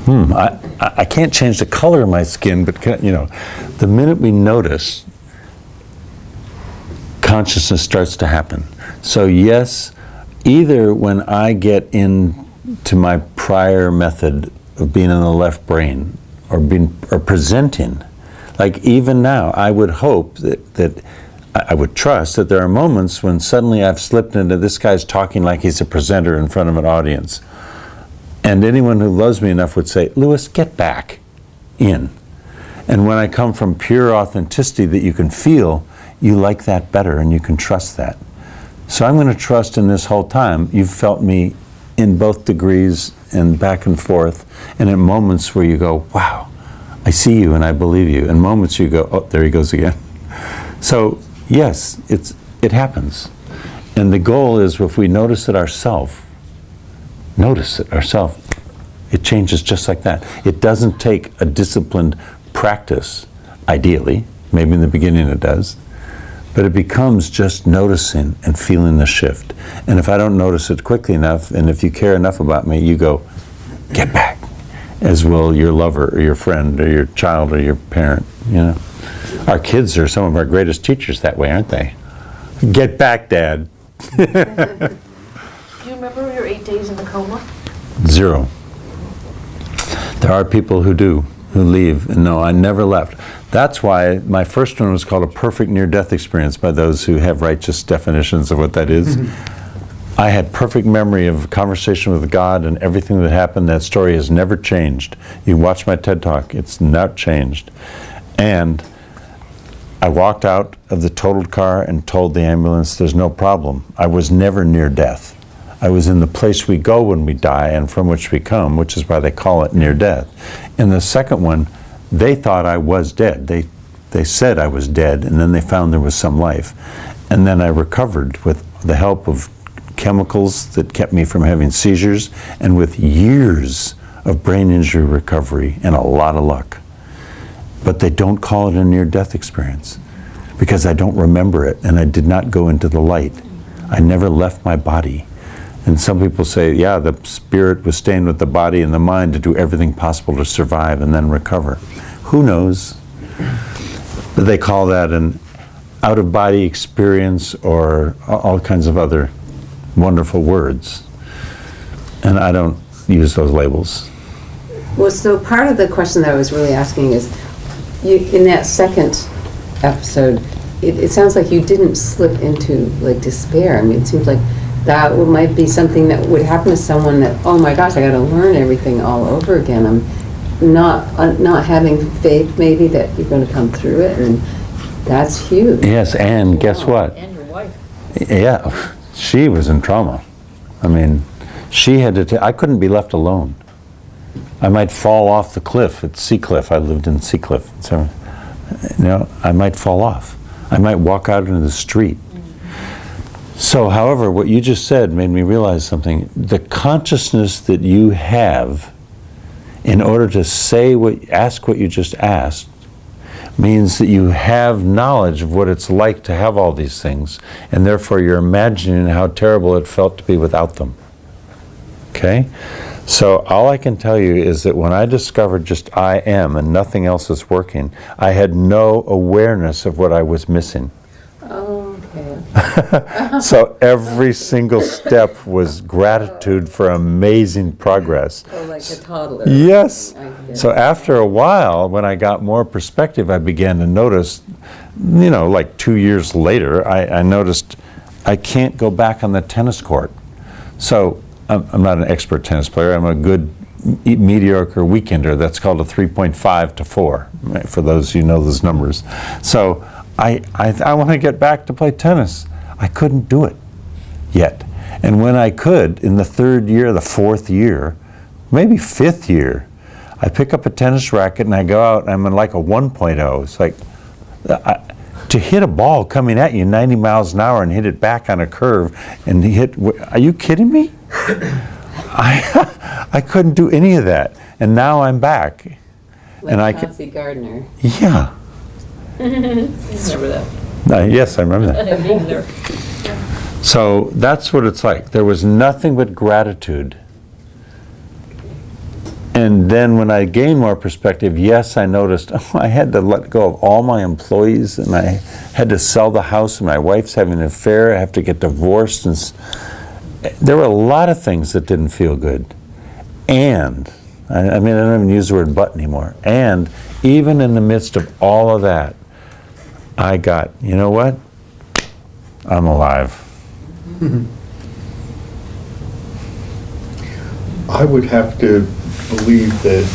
I can't change the color of my skin, but the minute we notice, consciousness starts to happen. So yes, either when I get into my prior method of being in the left brain or presenting, like even now, I would hope that I would trust that there are moments when suddenly I've slipped into this guy's talking like he's a presenter in front of an audience. And anyone who loves me enough would say, Louis, get back in. And when I come from pure authenticity that you can feel, you like that better and you can trust that. So I'm going to trust in this whole time. You've felt me in both degrees and back and forth, and in moments where you go, wow, I see you and I believe you. And moments you go, oh, there he goes again. So yes, it happens. And the goal is, if we notice it ourselves, it changes just like that. It doesn't take a disciplined practice, ideally. Maybe in the beginning it does. But it becomes just noticing and feeling the shift. And if I don't notice it quickly enough, and if you care enough about me, you go, get back. As will your lover or your friend or your child or your parent, Our kids are some of our greatest teachers that way, aren't they? Get back, Dad. Do you remember your 8 days in the coma? 0. There are people who do, who leave, and no, I never left. That's why my first one was called a perfect near-death experience by those who have righteous definitions of what that is. I had perfect memory of a conversation with God and everything that happened. That story has never changed. You watch my TED Talk, it's not changed. And I walked out of the totaled car and told the ambulance there's no problem. I was never near death. I was in the place we go when we die and from which we come, which is why they call it near death. In the second one, they thought I was dead. They said I was dead, and then they found there was some life. And then I recovered with the help of chemicals that kept me from having seizures, and with years of brain injury recovery and a lot of luck. But they don't call it a near-death experience because I don't remember it, and I did not go into the light. I never left my body. And some people say, yeah, the spirit was staying with the body and the mind to do everything possible to survive and then recover. Who knows? But they call that an out-of-body experience or all kinds of other wonderful words. And I don't use those labels. Well, so part of the question that I was really asking is, in that second episode, it sounds like you didn't slip into despair. I mean, it seems like that might be something that would happen to someone that, oh my gosh, I got to learn everything all over again. I'm not having faith maybe that you're going to come through it, and that's huge. Yes, and guess what? And your wife. Yeah, she was in trauma. I mean, she had to, I couldn't be left alone. I might fall off the cliff at Seacliff. I lived in Seacliff. So, I might fall off. I might walk out into the street. So, however, what you just said made me realize something. The consciousness that you have in order to ask what you just asked means that you have knowledge of what it's like to have all these things, and therefore you're imagining how terrible it felt to be without them. Okay? Okay? So all I can tell you is that when I discovered just I am and nothing else is working, I had no awareness of what I was missing. Oh, okay. So every single step was gratitude for amazing progress. Oh, like a toddler. Yes. I get So it. after a while, when I got more perspective, I began to notice, like 2 years later, I noticed I can't go back on the tennis court. So I'm not an expert tennis player. I'm a good mediocre weekender. That's called a 3.5 to 4, for those who know those numbers. So I want to get back to play tennis. I couldn't do it yet. And when I could, in the 3rd year, the 4th year, maybe 5th year, I pick up a tennis racket and I go out and I'm in like a 1.0. It's like, to hit a ball coming at you 90 miles an hour and hit it back on a curve and are you kidding me? I couldn't do any of that. And now I'm back. Like and Chauncey Gardner. Yeah. Remember that? Yes, I remember that. Being there. So that's what it's like. There was nothing but gratitude. And then when I gained more perspective, yes, I noticed I had to let go of all my employees and I had to sell the house and my wife's having an affair. I have to get divorced. And there were a lot of things that didn't feel good. And, I don't even use the word but anymore. And even in the midst of all of that, I got, you know what? I'm alive. I would have to believe that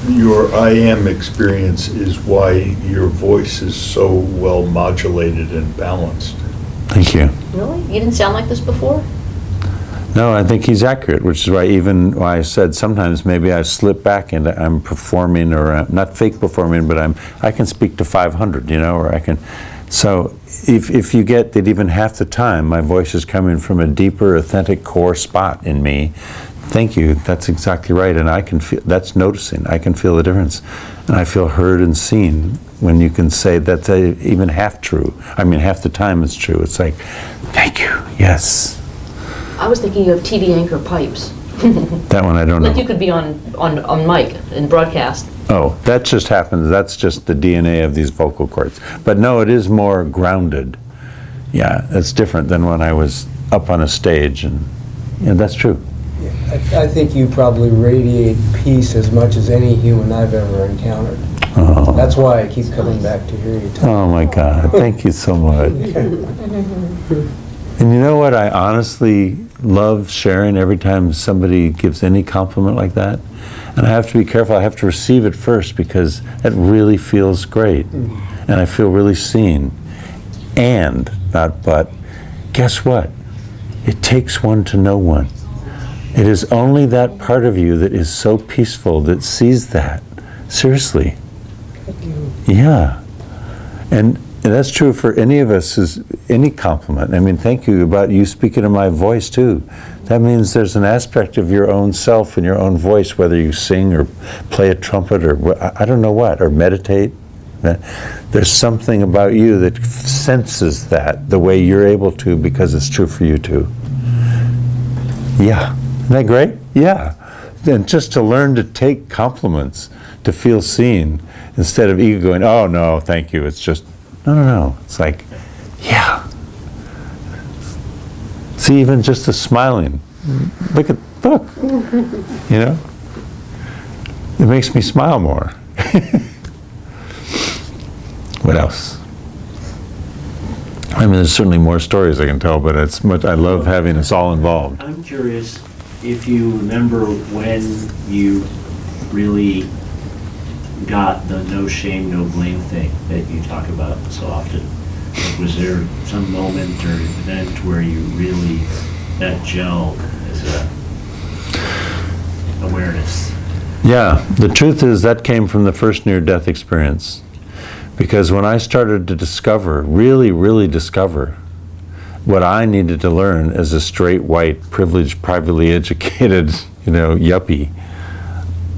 your I am experience is why your voice is so well modulated and balanced. Thank you. Really? You didn't sound like this before? No, I think he's accurate, which is why I said sometimes maybe I slip back into I'm performing or not fake performing, but I can speak to 500, or I can. So if you get that even half the time my voice is coming from a deeper, authentic core spot in me, thank you, that's exactly right. And I can feel, that's noticing, I can feel the difference. And I feel heard and seen when you can say that's even half true. Half the time it's true. It's like, thank you, yes. I was thinking you have TV anchor pipes. That one I don't know. Like you could be on mic and broadcast. Oh, that just happens. That's just the DNA of these vocal cords. But no, it is more grounded. Yeah, it's different than when I was up on a stage, and that's true. I think you probably radiate peace as much as any human I've ever encountered. Oh. That's why I keep coming back to hear you talk. Oh my God, thank you so much. And you know what I honestly love sharing every time somebody gives any compliment like that? And I have to be careful, I have to receive it first because it really feels great. And I feel really seen. And, not but, guess what? It takes one to know one. It is only that part of you that is so peaceful that sees that. Seriously. Yeah. And that's true for any of us, is any compliment. Thank you about you speaking in my voice too. That means there's an aspect of your own self and your own voice, whether you sing or play a trumpet or I don't know what, or meditate. There's something about you that senses that the way you're able to because it's true for you too. Yeah. Isn't that great? Yeah. And just to learn to take compliments, to feel seen, instead of ego going, oh no, thank you. It's just, no. It's like, yeah. See, even just the smiling. Look. It makes me smile more. What else? There's certainly more stories I can tell, but it's much. I love having us all involved. I'm curious if you remember when you really got the no shame, no blame thing that you talk about so often. Like, was there some moment or event where you really, that gelled as a awareness? Yeah, the truth is that came from the first near-death experience. Because when I started to discover, really discover, what I needed to learn as a straight, white, privileged, privately educated, yuppie,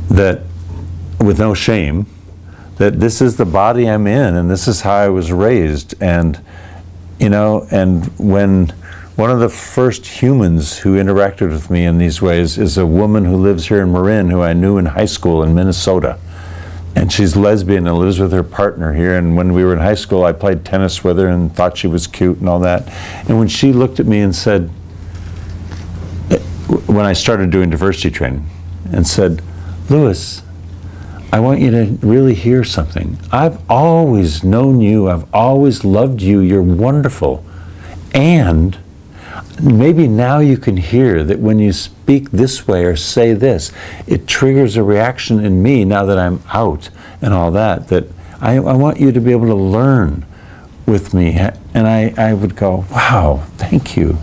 that with no shame, that this is the body I'm in and this is how I was raised. And, and when One of the first humans who interacted with me in these ways is a woman who lives here in Marin, who I knew in high school in Minnesota. And she's lesbian and lives with her partner here. And when we were in high school, I played tennis with her and thought she was cute and all that. And when she looked at me and said, when I started doing diversity training, and said, Louis, I want you to really hear something. I've always known you. I've always loved you. You're wonderful. And maybe now you can hear that when you speak this way or say this, it triggers a reaction in me now that I'm out and all that, that I want you to be able to learn with me. And I would go, wow, thank you.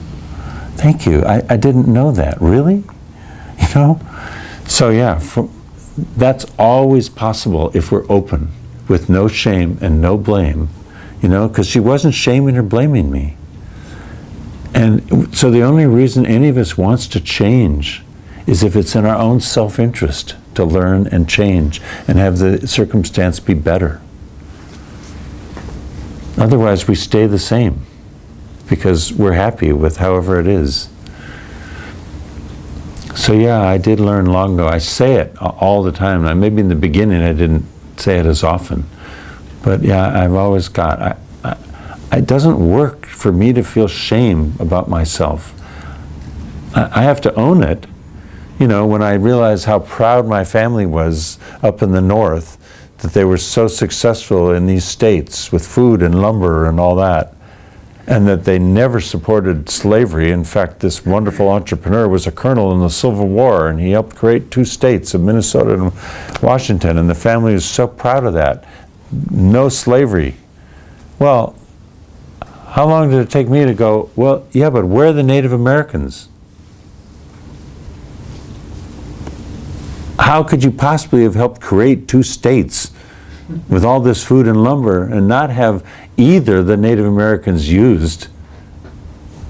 Thank you. I didn't know that. Really? You know? So yeah, that's always possible if we're open with no shame and no blame, you know, because she wasn't shaming or blaming me. And so the only reason any of us wants to change is if it's in our own self-interest to learn and change and have the circumstance be better. Otherwise, we stay the same because we're happy with however it is. So yeah, I did learn long ago. I say it all the time. Now, maybe in the beginning I didn't say it as often. But yeah, I've always got... It doesn't work for me to feel shame about myself. I have to own it. You know, when I realized how proud my family was up in the north, that they were so successful in these states with food and lumber and all that, and that they never supported slavery. In fact, this wonderful entrepreneur was a colonel in the Civil War, and he helped create 2 states of Minnesota and Washington, and the family was so proud of that. No slavery. Well, how long did it take me to go, well, yeah, but where are the Native Americans? How could you possibly have helped create 2 states with all this food and lumber and not have either the Native Americans used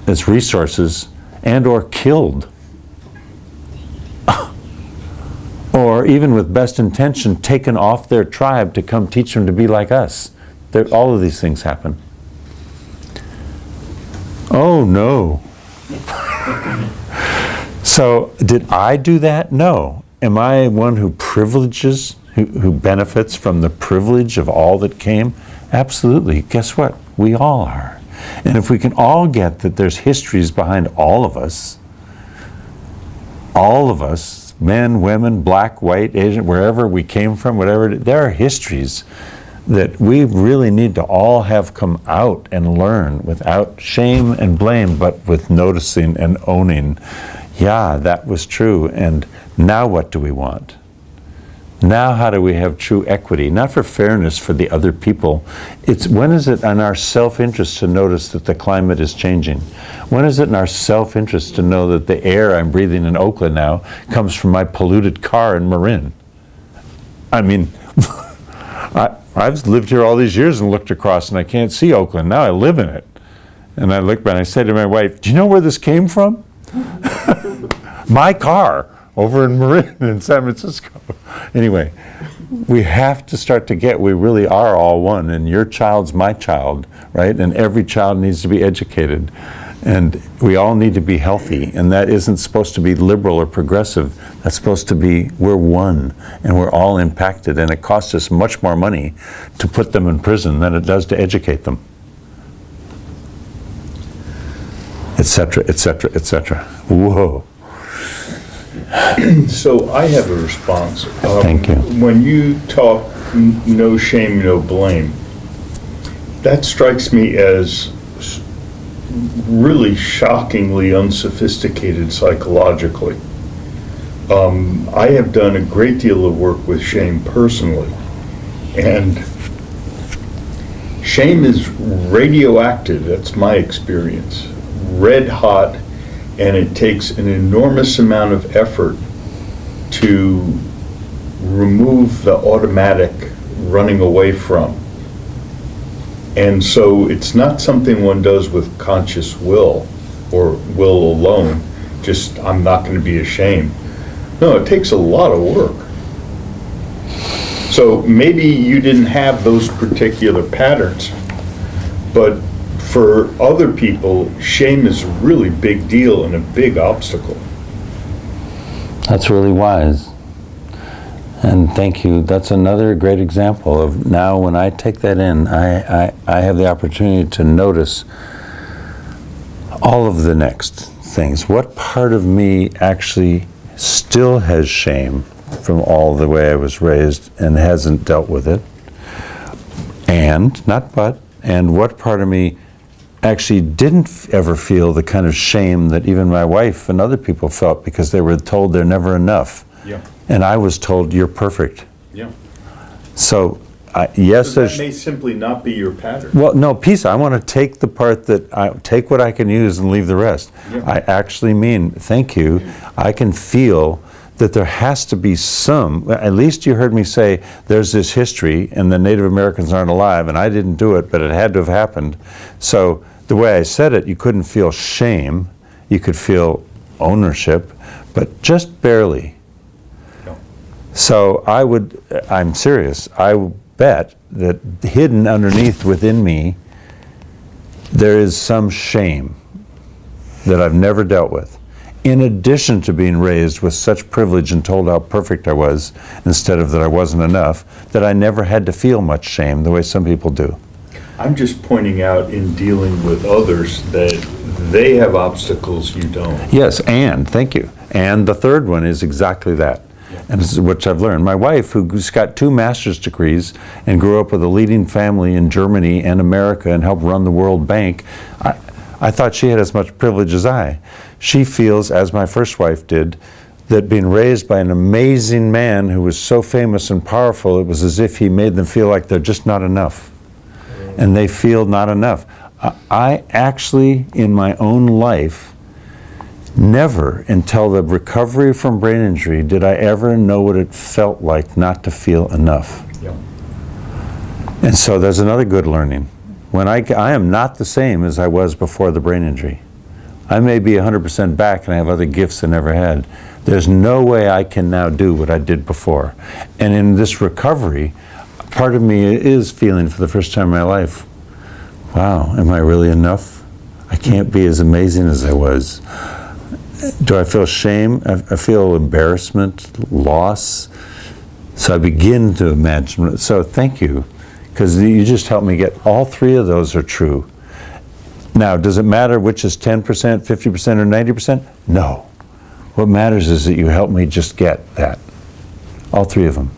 as resources and or killed? Or even with best intention, taken off their tribe to come teach them to be like us. All of these things happen. Oh, no. So, did I do that? No. Am I one who privileges, who benefits from the privilege of all that came? Absolutely. Guess what? We all are. And if we can all get that there's histories behind all of us, men, women, black, white, Asian, wherever we came from, whatever, there are histories that we really need to all have come out and learn without shame and blame, but with noticing and owning, yeah, that was true, and now what do we want? Now how do we have true equity? Not for fairness for the other people. It's when is it in our self-interest to notice that the climate is changing? When is it in our self-interest to know that the air I'm breathing in Oakland now comes from my polluted car in Marin? I mean, I've lived here all these years and looked across and I can't see Oakland. Now I live in it. And I look back and I say to my wife, do you know where this came from? My car over in Marin in San Francisco. Anyway, we have to start to get, we really are all one, and your child's my child, right? And every child needs to be educated. And we all need to be healthy, and that isn't supposed to be liberal or progressive. That's supposed to be, we're one, and we're all impacted, and it costs us much more money to put them in prison than it does to educate them. Etc., etc., etc. Whoa. So I have a response. Thank you. When you talk no shame, no blame, that strikes me as really shockingly unsophisticated psychologically. I have done a great deal of work with shame personally, and shame is radioactive, that's my experience, red hot, and it takes an enormous amount of effort to remove the automatic running away from. And so it's not something one does with conscious will or will alone, just I'm not going to be ashamed. No, it takes a lot of work. So maybe you didn't have those particular patterns, but for other people, shame is a really big deal and a big obstacle. That's really wise. And thank you. That's another great example of now when I take that in, I have the opportunity to notice all of the next things. What part of me actually still has shame from all the way I was raised and hasn't dealt with it? And, not but, and what part of me actually didn't ever feel the kind of shame that even my wife and other people felt because they were told they're never enough. Yeah. And I was told, you're perfect. Yeah. So, yes, So there's... that may simply not be your pattern. Well, no, peace. I want to take the part take what I can use and leave the rest. Yeah. I actually mean, thank you. I can feel that there has to be some, at least you heard me say, there's this history and the Native Americans aren't alive and I didn't do it, but it had to have happened. So the way I said it, you couldn't feel shame. You could feel ownership, but just barely. No. So I'm serious, I bet that hidden underneath within me, there is some shame that I've never dealt with. In addition to being raised with such privilege and told how perfect I was, instead of that I wasn't enough, that I never had to feel much shame the way some people do. I'm just pointing out in dealing with others that they have obstacles you don't. Yes, and, thank you. And the third one is exactly that. And this is what I've learned. My wife, who's got 2 master's degrees and grew up with a leading family in Germany and America and helped run the World Bank, I thought she had as much privilege as I. She feels, as my first wife did, that being raised by an amazing man who was so famous and powerful, it was as if he made them feel like they're just not enough. And they feel not enough. I actually, in my own life, never until the recovery from brain injury did I ever know what it felt like not to feel enough. Yeah. And so there's another good learning. When I am not the same as I was before the brain injury. I may be 100% back and I have other gifts I never had. There's no way I can now do what I did before. And in this recovery, part of me is feeling for the first time in my life, wow, am I really enough? I can't be as amazing as I was. Do I feel shame? I feel embarrassment, loss. So I begin to imagine. So thank you, because you just helped me get all 3 of those are true. Now, does it matter which is 10%, 50%, or 90%? No. What matters is that you help me just get that. All 3 of them.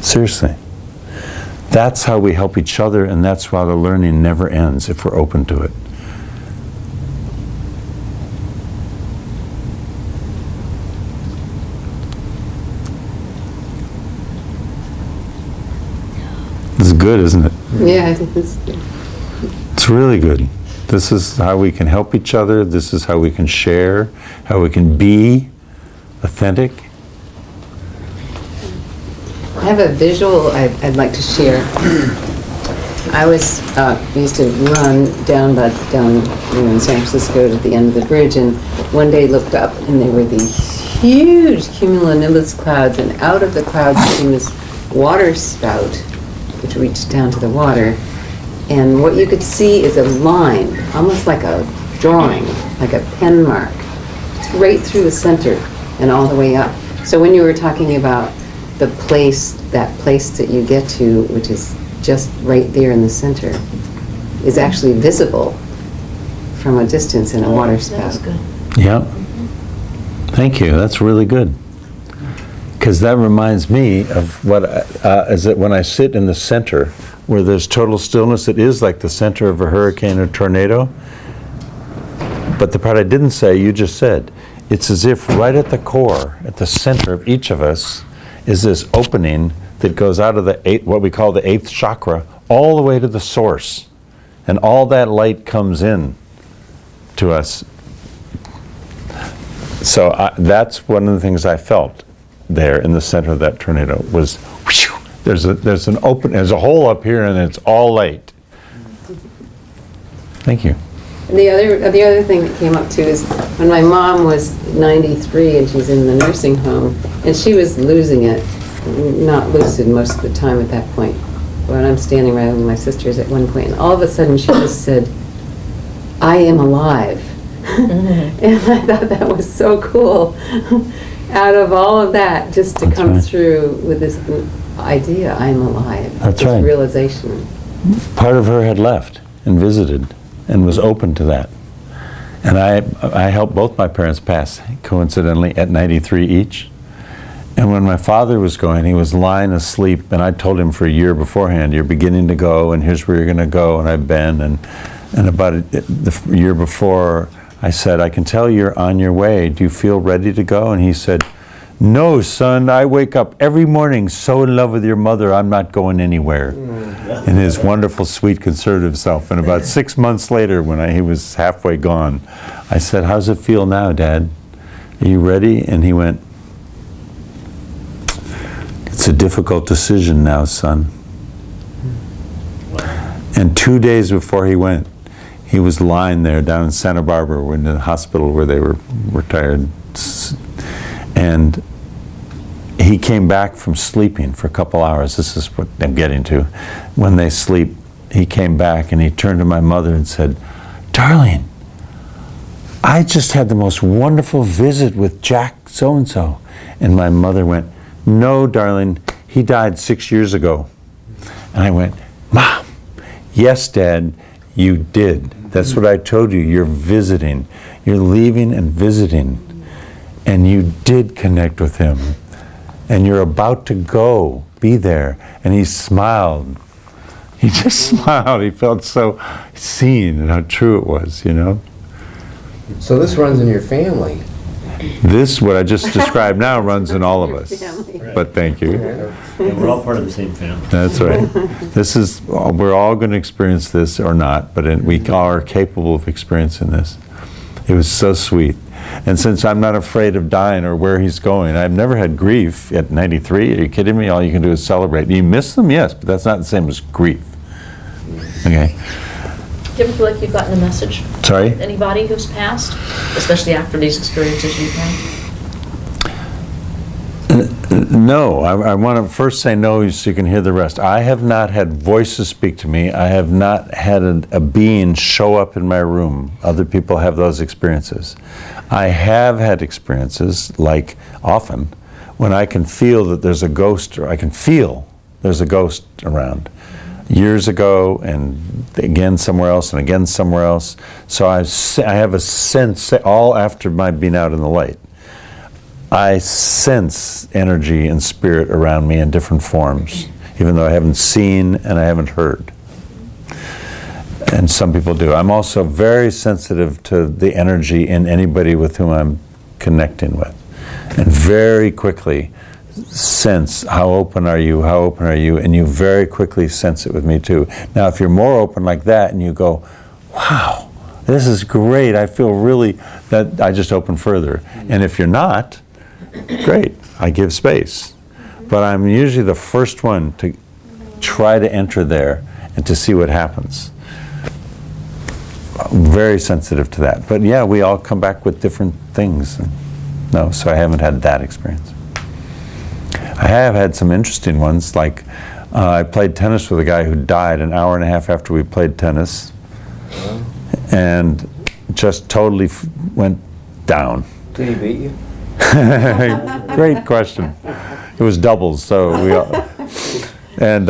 Seriously. That's how we help each other, and that's why the learning never ends if we're open to it. It's good, isn't it? Yeah, I think it's good. It's really good. This is how we can help each other. This is how we can share, how we can be authentic. I have a visual I'd like to share. I used to run down in San Francisco at the end of the bridge, and one day looked up and there were these huge cumulonimbus clouds, and out of the clouds came this water spout which reached down to the water. And what you could see is a line, almost like a drawing, like a pen mark. It's right through the center and all the way up. So when you were talking about the place, that place that you get to, which is just right there in the center, is actually visible from a distance in a water spout. That's good. Yeah. Thank you. That's really good. Because that reminds me of what is that when I sit in the center where there's total stillness, it is like the center of a hurricane or tornado. But the part I didn't say, you just said, it's as if right at the core, at the center of each of us, is this opening that goes out of what we call the 8th chakra, all the way to the source. And all that light comes in to us. So that's one of the things I felt there in the center of that tornado was, whew, there's a hole up here and it's all light. Thank you. And the other thing that came up too is when my mom was 93 and she's in the nursing home, and she was losing it, not lucid most of the time at that point. when I'm standing right with my sisters at one point, and all of a sudden she just said, "I am alive." And I thought that was so cool. Out of all of that, just to That's come right. through with this idea, I am alive. That's this right. realization. Part of her had left and visited and was open to that. And I helped both my parents pass, coincidentally, at 93 each. And when my father was going, he was lying asleep, and I told him for a year beforehand, "You're beginning to go, and here's where you're going to go," and I've been. And about the year before, I said, "I can tell you're on your way. Do you feel ready to go?" And he said, "No, son, I wake up every morning so in love with your mother, I'm not going anywhere." In his wonderful, sweet, conservative self. And about 6 months later, when he was halfway gone, I said, "How's it feel now, Dad? Are you ready?" And he went, "It's a difficult decision now, son." And 2 days before he went, he was lying there down in Santa Barbara, in the hospital where they were retired. And he came back from sleeping for a couple hours. This is what I'm getting to. When they sleep, he came back and he turned to my mother and said, "Darling, I just had the most wonderful visit with Jack so-and-so." And my mother went, "No, darling, he died 6 years ago." And I went, "Mom, yes, Dad, you did. That's what I told you. You're visiting. You're leaving and visiting. And you did connect with him. And you're about to go. Be there." And he smiled. He just smiled. He felt so seen and how true it was, you know? So this runs in your family. This, what I just described now, runs in all of us. Family. But thank you. Yeah, we're all part of the same family. That's right. This is, we're all going to experience this or not, but we are capable of experiencing this. It was so sweet. And since I'm not afraid of dying or where he's going, I've never had grief at 93. Are you kidding me? All you can do is celebrate. You miss them? Yes, but that's not the same as grief. Okay. Do you ever feel like you've gotten a message? Sorry? Anybody who's passed, especially after these experiences you've had? No, I want to first say no so you can hear the rest. I have not had voices speak to me. I have not had a being show up in my room. Other people have those experiences. I have had experiences, like often, when I can feel that there's a ghost, or I can feel there's a ghost around. Years ago, and again somewhere else, and again somewhere else. So I have a sense, all after my being out in the light. I sense energy and spirit around me in different forms, even though I haven't seen and I haven't heard. And some people do. I'm also very sensitive to the energy in anybody with whom I'm connecting with. And very quickly sense, how open are you, how open are you? And you very quickly sense it with me too. Now, if you're more open like that and you go, "Wow, this is great, I feel really," that I just open further. And if you're not, great, I give space. But I'm usually the first one to try to enter there and to see what happens. I'm very sensitive to that. But yeah, we all come back with different things. No, so I haven't had that experience. I have had some interesting ones, like I played tennis with a guy who died an hour and a half after we played tennis, and just totally went down. Did he beat you? Great question. It was doubles, so we all, and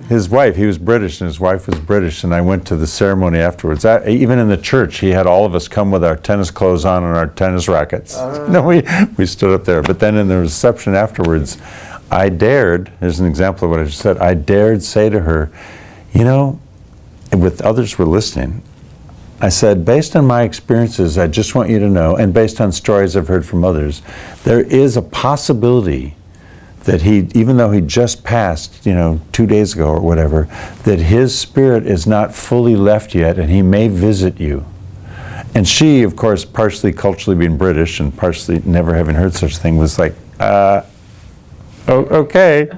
his wife, he was British, and his wife was British, and I went to the ceremony afterwards. Even in the church, he had all of us come with our tennis clothes on and our tennis rackets. No, we stood up there. But then in the reception afterwards, I dared, here's an example of what I just said, I dared say to her, "You know," with others were listening, I said, "Based on my experiences, I just want you to know, and based on stories I've heard from others, there is a possibility that he, even though he just passed, 2 days ago or whatever, that his spirit is not fully left yet, and he may visit you." And she, of course, partially culturally being British and partially never having heard such a thing, was like, okay.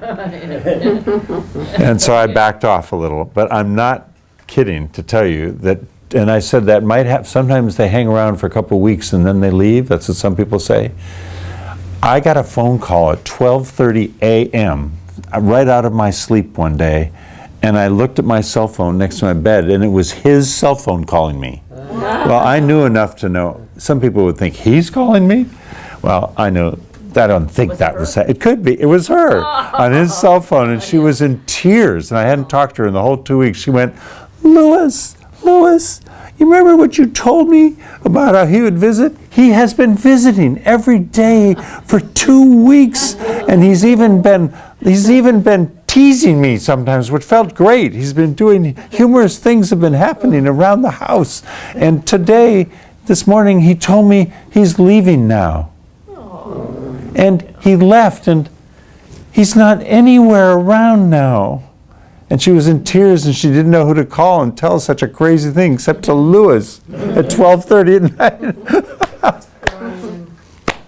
And so I backed off a little, but I'm not kidding to tell you that. And I said that might have, sometimes they hang around for a couple of weeks and then they leave. That's what some people say. I got a phone call at 12:30 a.m. right out of my sleep one day, and I looked at my cell phone next to my bed, and it was his cell phone calling me. Well, I knew enough to know. Some people would think, he's calling me? Well, I know. I don't think that was it. It could be. It was her on his cell phone, and she was in tears, and I hadn't talked to her in the whole 2 weeks. She went, Louis, you remember what you told me about how he would visit? He has been visiting every day for 2 weeks, and he's even been teasing me sometimes, which felt great. He's been doing humorous things have been happening around the house. And this morning, he told me he's leaving now. And he left, and he's not anywhere around now. And she was in tears, and she didn't know who to call and tell such a crazy thing, except to Louis at 12:30 at night.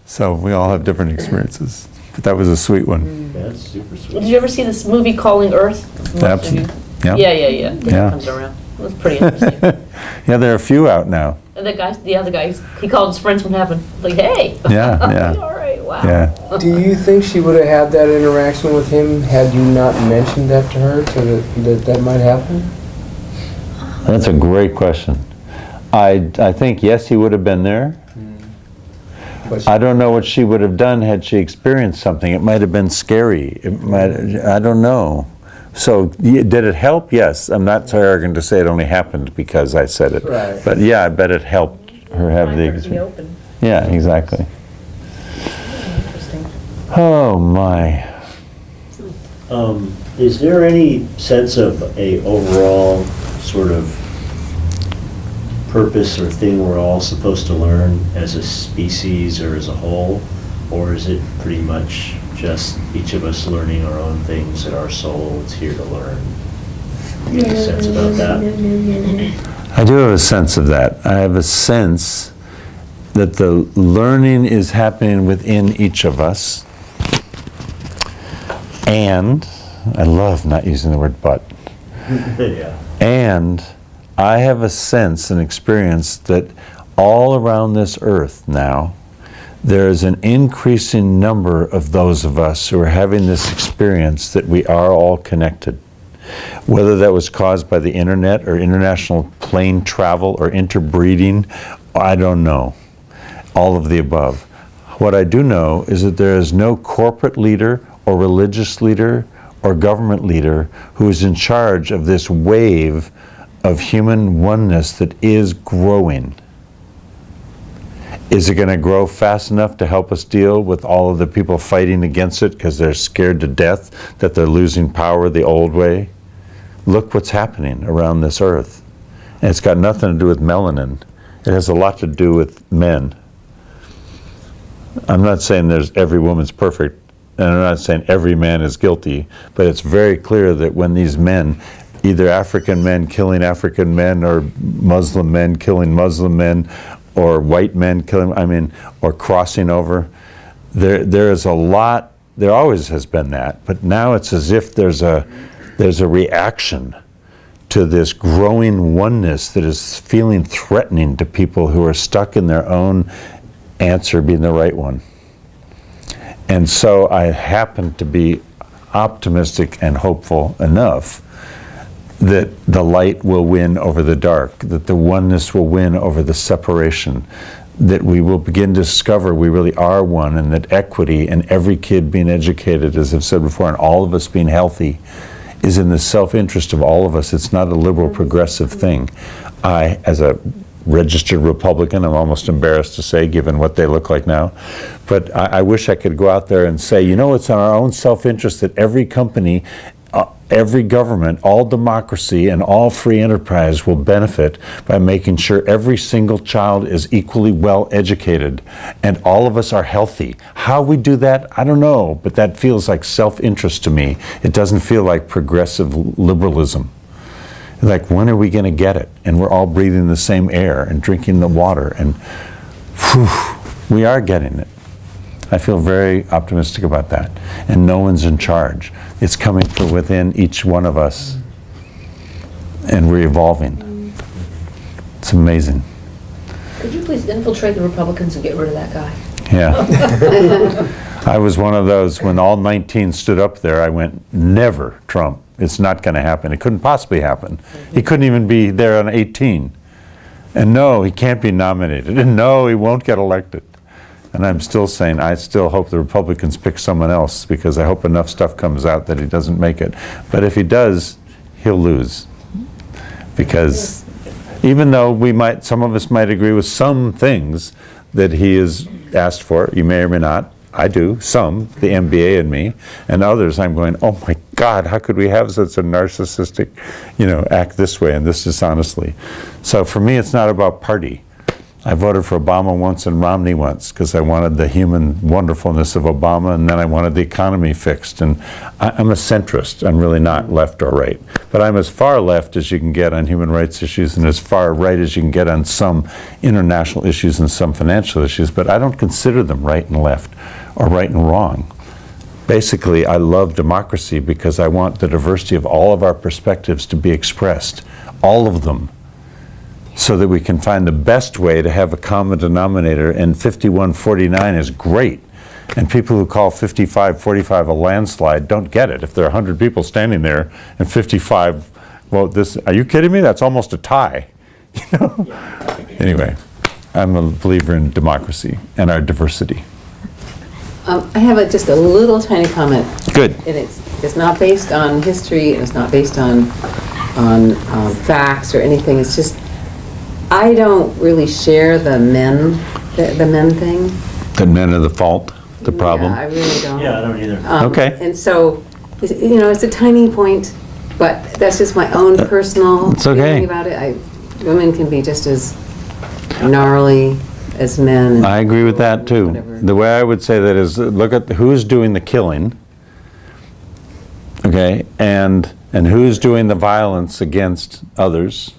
So we all have different experiences. But that was a sweet one. That's super sweet. Did you ever see this movie Calling Earth? Absolutely. Yeah. Yeah. Yeah. It comes around. It was pretty interesting. Yeah, there are a few out now. And the other guy, he called his friends when it happened. Like, hey. Yeah. All right, wow. Yeah. Do you think she would have had that interaction with him had you not mentioned that to her, so that might happen? That's a great question. I think, yes, he would have been there. I don't know what she would have done had she experienced something. It might have been scary. I don't know. So, did it help? Yes. I'm not so arrogant to say it only happened because I said it. Right. But yeah, I bet it helped her have the experience. Open. Yeah, exactly. Interesting. Oh my. Is there any sense of a overall sort of purpose or thing we're all supposed to learn as a species or as a whole? Or is it pretty much just each of us learning our own things that our soul is here to learn? You get a sense about that? I do have a sense of that. I have a sense that the learning is happening within each of us. And, I love not using the word but. Yeah. And I have a sense and experience that all around this earth now, there is an increasing number of those of us who are having this experience that we are all connected. Whether that was caused by the internet or international plane travel or interbreeding, I don't know. All of the above. What I do know is that there is no corporate leader or religious leader or government leader who is in charge of this wave of human oneness that is growing. Is it going to grow fast enough to help us deal with all of the people fighting against it because they're scared to death that they're losing power the old way? Look what's happening around this earth. And it's got nothing to do with melanin. It has a lot to do with men. I'm not saying every woman's perfect, and I'm not saying every man is guilty, but it's very clear that when these men, either African men killing African men or Muslim men killing Muslim men, or white men killing, or crossing over. There is a lot, there always has been that, but now it's as if there's a reaction to this growing oneness that is feeling threatening to people who are stuck in their own answer being the right one. And so I happen to be optimistic and hopeful enough that the light will win over the dark, that the oneness will win over the separation, that we will begin to discover we really are one, and that equity and every kid being educated, as I've said before, and all of us being healthy is in the self-interest of all of us. It's not a liberal progressive thing. I, as a registered Republican, I'm almost embarrassed to say, given what they look like now, but I wish I could go out there and say, it's in our own self-interest that every company, every government, all democracy, and all free enterprise will benefit by making sure every single child is equally well educated and all of us are healthy. How we do that, I don't know, but that feels like self-interest to me. It doesn't feel like progressive liberalism. Like, when are we going to get it? And we're all breathing the same air and drinking the water, and we are getting it. I feel very optimistic about that. And no one's in charge. It's coming from within each one of us. And we're evolving. It's amazing. Could you please infiltrate the Republicans and get rid of that guy? Yeah. I was one of those, when all 19 stood up there, I went, never Trump. It's not going to happen. It couldn't possibly happen. He couldn't even be there on 18. And no, he can't be nominated. And no, he won't get elected. And I'm still saying, I still hope the Republicans pick someone else, because I hope enough stuff comes out that he doesn't make it. But if he does, he'll lose. Because even though some of us might agree with some things that he has asked for, you may or may not, I do, some, the MBA in me, and others I'm going, oh my God, how could we have such a narcissistic, act this way and this dishonestly? So for me, it's not about party. I voted for Obama once and Romney once because I wanted the human wonderfulness of Obama, and then I wanted the economy fixed. And I'm a centrist. I'm really not left or right. But I'm as far left as you can get on human rights issues and as far right as you can get on some international issues and some financial issues. But I don't consider them right and left or right and wrong. Basically, I love democracy because I want the diversity of all of our perspectives to be expressed, all of them, so that we can find the best way to have a common denominator. And 51-49 is great. And people who call 55-45 a landslide don't get it. If there are 100 people standing there and 55 vote this, are you kidding me? That's almost a tie. Anyway, I'm a believer in democracy and our diversity. I have just a little tiny comment. Good. And it's not based on history, and it's not based on facts or anything. It's just, I don't really share the men thing. The men are the fault, the problem? Yeah, I really don't. Yeah, I don't either. Okay. And so, it's a tiny point, but that's just my own personal It's okay. feeling about it. Women can be just as gnarly as men. I agree with that too. Whatever. The way I would say that is look at who's doing the killing, okay, and who's doing the violence against others,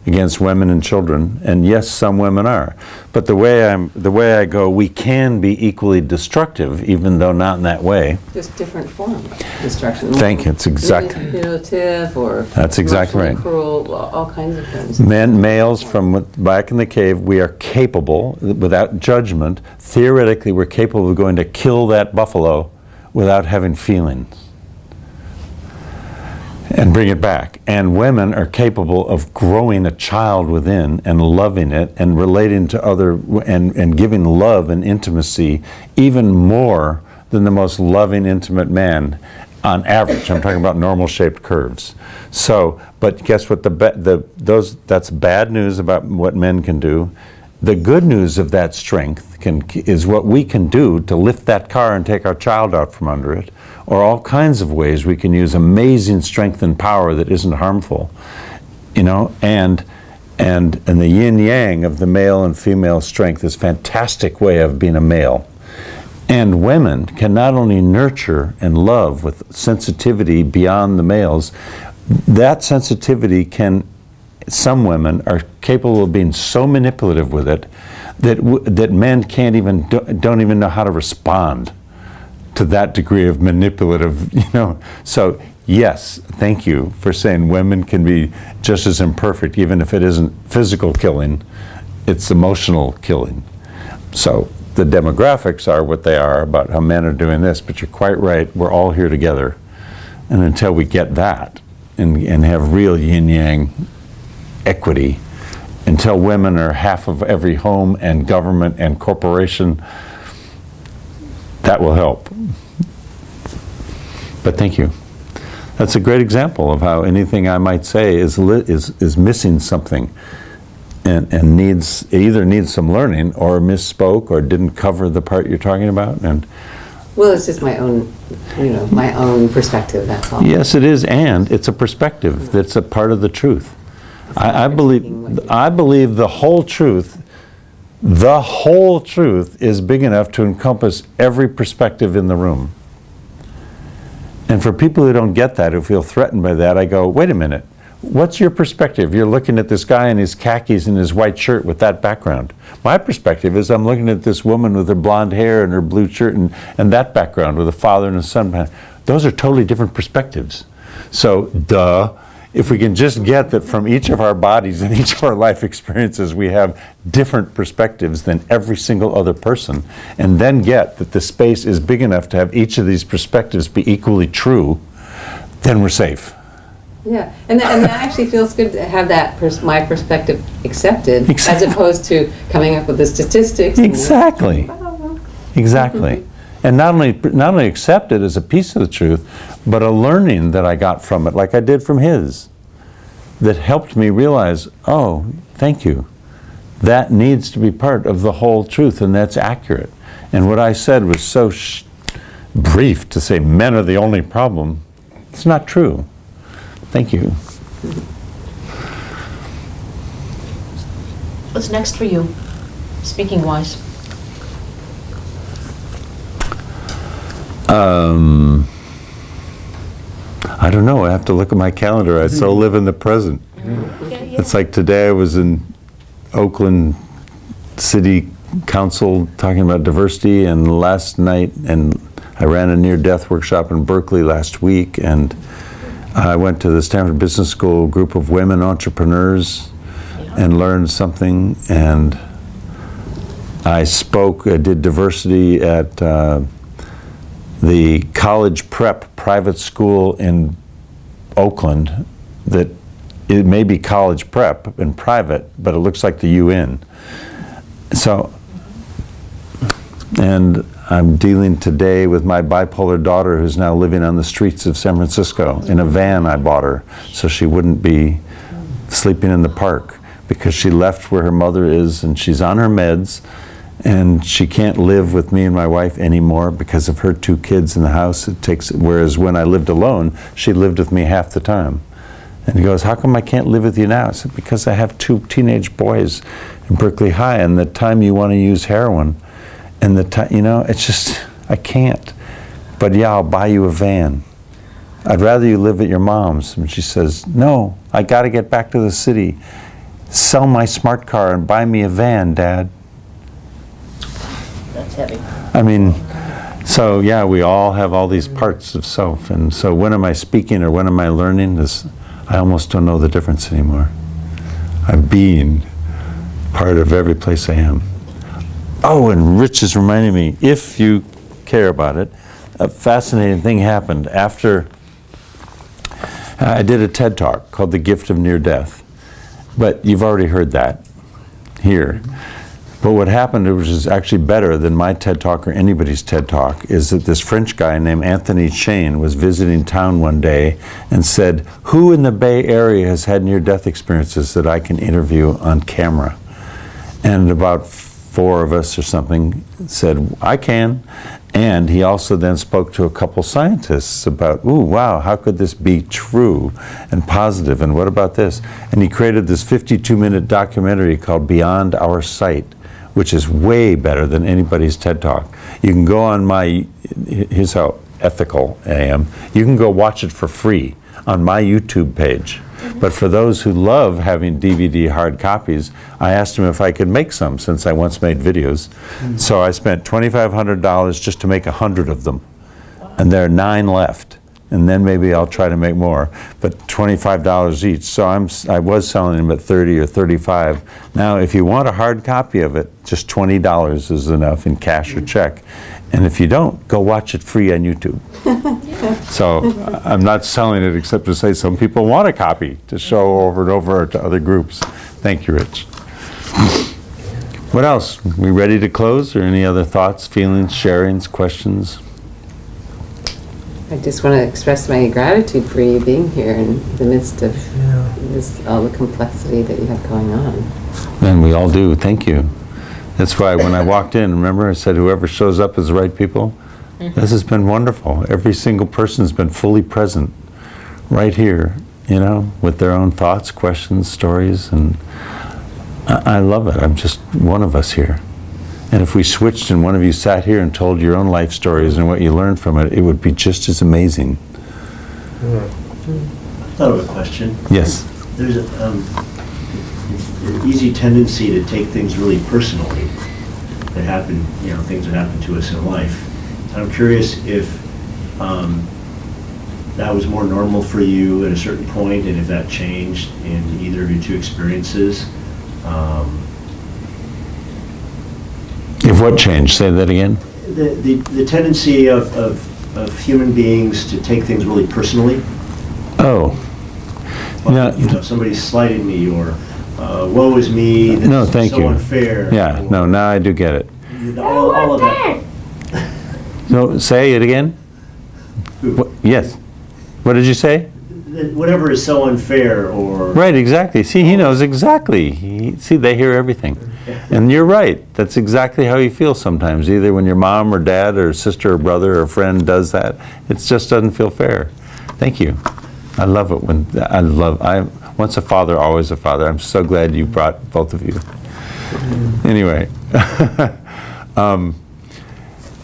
against women and children. And yes, some women are. But the way I go, we can be equally destructive, even though not in that way. Just different forms of destruction. Thank you. It's exactly. Manipulative or That's exactly right. cruel, all kinds of things. Males from back in the cave, we are capable, without judgment, theoretically we're capable of going to kill that buffalo without having feelings and bring it back. And women are capable of growing a child within and loving it and relating to other and giving love and intimacy even more than the most loving, intimate man on average. I'm talking about normal shaped curves. So, but guess what? That's bad news about what men can do. The good news of that strength is what we can do to lift that car and take our child out from under it, or all kinds of ways we can use amazing strength and power that isn't harmful, and the yin yang of the male and female strength is a fantastic way of being a male. And women can not only nurture and love with sensitivity beyond the males, that sensitivity some women are capable of being so manipulative with it that men don't even know how to respond to that degree of manipulative, So yes, thank you for saying women can be just as imperfect, even if it isn't physical killing, it's emotional killing. So the demographics are what they are about how men are doing this, but you're quite right, we're all here together. And until we get that and have real yin-yang equity, until women are half of every home and government and corporation, that will help. But thank you. That's a great example of how anything I might say is missing something and either needs some learning or misspoke or didn't cover the part you're talking about. And Well, it's just my own, my own perspective, that's all. yes, it is, and it's a perspective that's a part of the truth. I believe the whole truth is big enough to encompass every perspective in the room. And for people who don't get that, who feel threatened by that, I go, wait a minute, what's your perspective? You're looking at this guy in his khakis and his white shirt with that background. My perspective is I'm looking at this woman with her blonde hair and her blue shirt and that background with a father and a son. Those are totally different perspectives. So, if we can just get that from each of our bodies and each of our life experiences, we have different perspectives than every single other person, and then get that the space is big enough to have each of these perspectives be equally true, then we're safe. Yeah, and that actually feels good to have that my perspective accepted, Exactly. as opposed to coming up with the statistics. Exactly. Exactly. And not only accept it as a piece of the truth, but a learning that I got from it, like I did from his, that helped me realize, oh, thank you. That needs to be part of the whole truth, and that's accurate. And what I said was so brief to say men are the only problem. It's not true. Thank you. What's next for you, speaking wise? I don't know. I have to look at my calendar. I so live in the present. It's like today I was in Oakland City Council talking about diversity, and last night, and I ran a near-death workshop in Berkeley last week, and I went to the Stanford Business School group of women entrepreneurs and learned something, and I did diversity at the college prep private school in Oakland that it may be college prep and private, but it looks like the UN. So, and I'm dealing today with my bipolar daughter who's now living on the streets of San Francisco in a van I bought her so she wouldn't be sleeping in the park, because she left where her mother is and she's on her meds. And she can't live with me and my wife anymore because of her 2 kids in the house. Whereas when I lived alone, she lived with me half the time. And he goes, how come I can't live with you now? I said, because I have 2 teenage boys in Berkeley High, and the time you want to use heroin, and the time, it's just, I can't. But yeah, I'll buy you a van. I'd rather you live at your mom's. And she says, no, I got to get back to the city. Sell my smart car and buy me a van, Dad. That's heavy. I mean, so yeah, we all have all these parts of self, and so when am I speaking or when am I learning? I almost don't know the difference anymore. I'm being part of every place I am. Oh, and Rich is reminding me, if you care about it, a fascinating thing happened after I did a TED Talk called The Gift of Near Death, but you've already heard that here. But what happened, which is actually better than my TED Talk or anybody's TED Talk, is that this French guy named Anthony Shane was visiting town one day and said, who in the Bay Area has had near-death experiences that I can interview on camera? And about 4 of us or something said, I can. And he also then spoke to a couple scientists about, ooh, wow, how could this be true and positive, and what about this? And he created this 52-minute documentary called Beyond Our Sight, which is way better than anybody's TED Talk. You can go on here's how ethical I am, you can go watch it for free on my YouTube page. But for those who love having DVD hard copies, I asked him if I could make some, since I once made videos. So I spent $2,500 just to make 100 of them. And there are 9 left. And then maybe I'll try to make more, but $25 each. So I was selling them at $30 or $35. Now, if you want a hard copy of it, just $20 is enough in cash or check. And if you don't, go watch it free on YouTube. So I'm not selling it except to say some people want a copy to show over and over to other groups. Thank you, Rich. What else? We ready to close, or any other thoughts, feelings, sharings, questions? I just want to express my gratitude for you being here in the midst of all the complexity that you have going on. And we all do. Thank you. That's why when I walked in, remember, I said whoever shows up is the right people. This has been wonderful. Every single person's been fully present right here, with their own thoughts, questions, stories, and I love it. I'm just one of us here. And if we switched and one of you sat here and told your own life stories and what you learned from it, it would be just as amazing. I thought of a question. Yes. There's an easy tendency to take things really personally that happen, things that happen to us in life. So I'm curious if that was more normal for you at a certain point, and if that changed in either of your 2 experiences. If what changed? Say that again. The tendency of human beings to take things really personally Oh. Like, you know, somebody slighted me, or woe is me, this No, is thank so you. unfair. Yeah, or- no, now I do get it. all of that. No, say it again? Yes. What did you say? Whatever is so unfair, or Right, exactly. See, he knows exactly. See, they hear everything. And you're right. That's exactly how you feel sometimes, either when your mom or dad or sister or brother or friend does that. It just doesn't feel fair. Thank you. I love it when, once a father, always a father. I'm so glad you brought both of you. Anyway.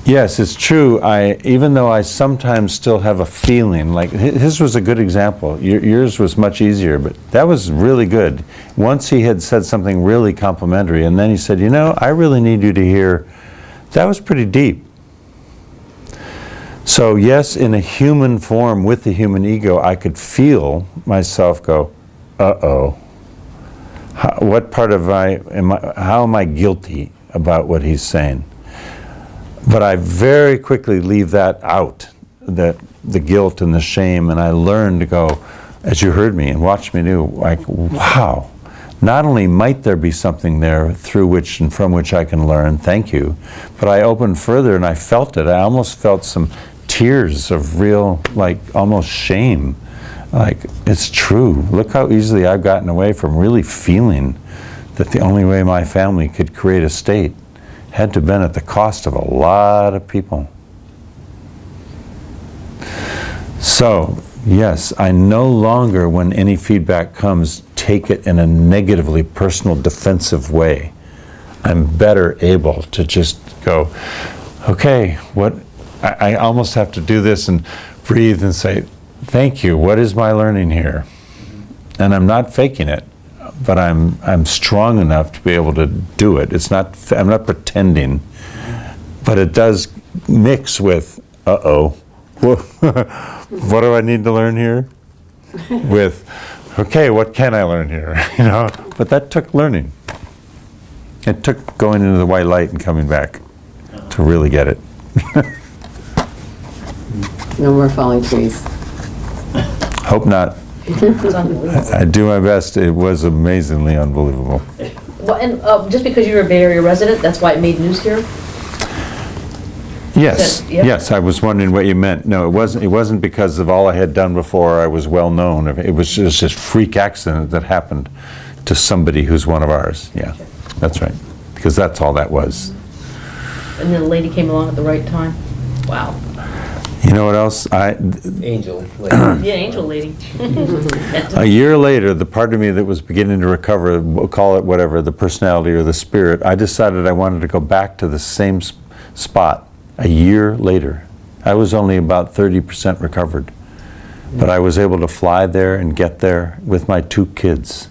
Yes, it's true. Even though I sometimes still have a feeling, like his was a good example. Yours was much easier, but that was really good. Once he had said something really complimentary, and then he said, you know, I really need you to hear, that was pretty deep. So yes, in a human form with the human ego, I could feel myself go, uh-oh. What part of how am I guilty about what he's saying? But I very quickly leave that out, the guilt and the shame, and I learn to go, as you heard me and watched me do, like, wow, not only might there be something there through which and from which I can learn, thank you, but I opened further and I felt it. I almost felt some tears of real, like, almost shame. Like, it's true. Look how easily I've gotten away from really feeling that the only way my family could create a state had to have been at the cost of a lot of people. So, yes, I no longer, when any feedback comes, take it in a negatively personal, defensive way. I'm better able to just go, okay, I almost have to do this and breathe and say, thank you, what is my learning here? And I'm not faking it. But I'm strong enough to be able to do it. I'm not pretending, but it does mix with, uh-oh, what do I need to learn here? With, okay, what can I learn here? You know, but that took learning. It took going into the white light and coming back to really get it. No more falling trees. Hope not. It's unbelievable. I do my best. It was amazingly unbelievable. Well, and just because you're a Bay Area resident, that's why it made news here? Yes, Yeah. yes, I was wondering what you meant. No, it wasn't because of all I had done before. I was well known. It was just a freak accident that happened to somebody who's one of ours. Yeah, that's right. Because that's all that was. And then the lady came along at the right time? Wow. You know what else? Angel. Yeah, angel lady. A year later, the part of me that was beginning to recover, we'll call it whatever, the personality or the spirit, I decided I wanted to go back to the same spot a year later. I was only about 30% recovered, but I was able to fly there and get there with my 2 kids.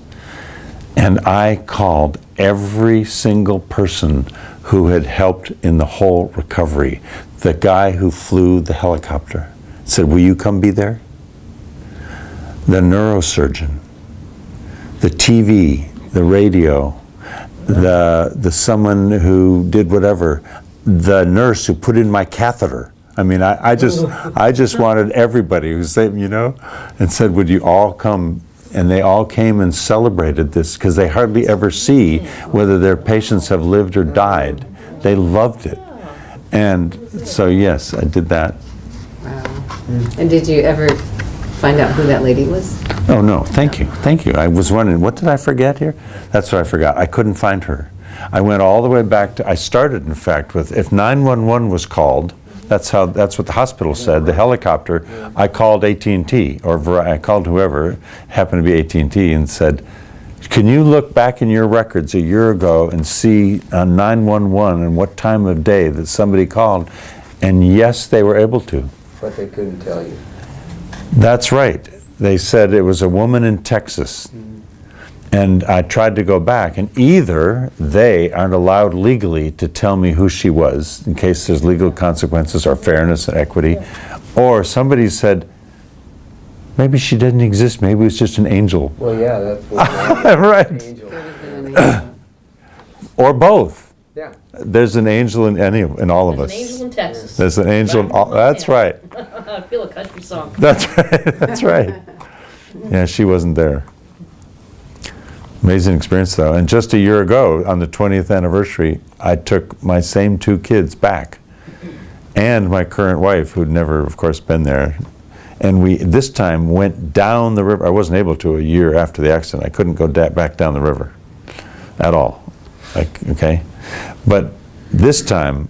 And I called every single person who had helped in the whole recovery. The guy who flew the helicopter said, will you come be there? The neurosurgeon, the TV, the radio, the someone who did whatever, the nurse who put in my catheter. I mean, I just wanted everybody who said, you know, and said, would you all come? And they all came and celebrated this because they hardly ever see whether their patients have lived or died. They loved it. And so, yes, I did that. Wow. And did you ever find out who that lady was? Oh, no, thank you, thank you. I was wondering, what did I forget here? That's what I forgot. I couldn't find her. I went all the way back to, I started, in fact, with, if 911 was called, that's what the hospital said, the helicopter, I called AT&T, or I called whoever, happened to be AT&T, and said, can you look back in your records a year ago and see 911 and what time of day that somebody called? And yes, they were able to. But they couldn't tell you. That's right. They said it was a woman in Texas. And I tried to go back, and either they aren't allowed legally to tell me who she was in case there's legal consequences or fairness and equity, or somebody said, maybe she didn't exist, maybe it was just an angel. Well, yeah, that's what Right. Angel. Or both. Yeah. There's an angel in all of There's us. an angel in Texas. There's an angel in all, that's right. I feel a country song. That's right, that's right. Yeah, she wasn't there. Amazing experience, though. And just a year ago, on the 20th anniversary, I took my same 2 kids back, and my current wife, who'd never, of course, been there. And we, this time, went down the river. I wasn't able to a year after the accident. I couldn't go back down the river at all. Okay? But this time,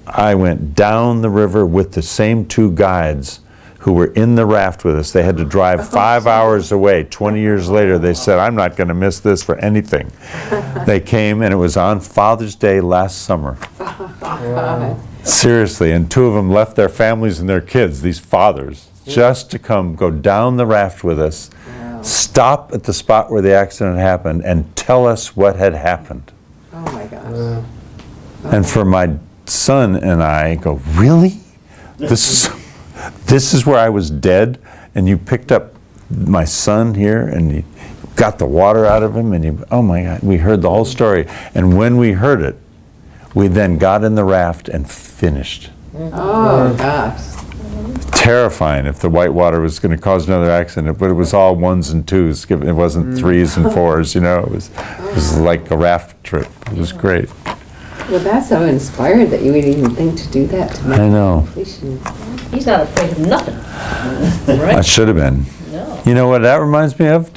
I went down the river with the same 2 guides who were in the raft with us. They had to drive 5 hours away. 20 years later, they said, I'm not going to miss this for anything. They came, and it was on Father's Day last summer. Seriously, and 2 of them left their families and their kids, these fathers, just to come go down the raft with us, stop at the spot where the accident happened, and tell us what had happened. Oh my gosh. And for my son and I go, really? This is where I was dead, and you picked up my son here, and you got the water out of him, and you, oh my God, we heard the whole story. And when we heard it, we then got in the raft and finished. Oh gosh. Terrifying if the white water was going to cause another accident, but it was all 1s and 2s. It wasn't 3s and 4s, you know. It was like a raft trip. It was great. Well, that's so inspired that you would even think to do that to make I know. completion. He's not afraid of nothing. I Right? should have been. No. You know what that reminds me of?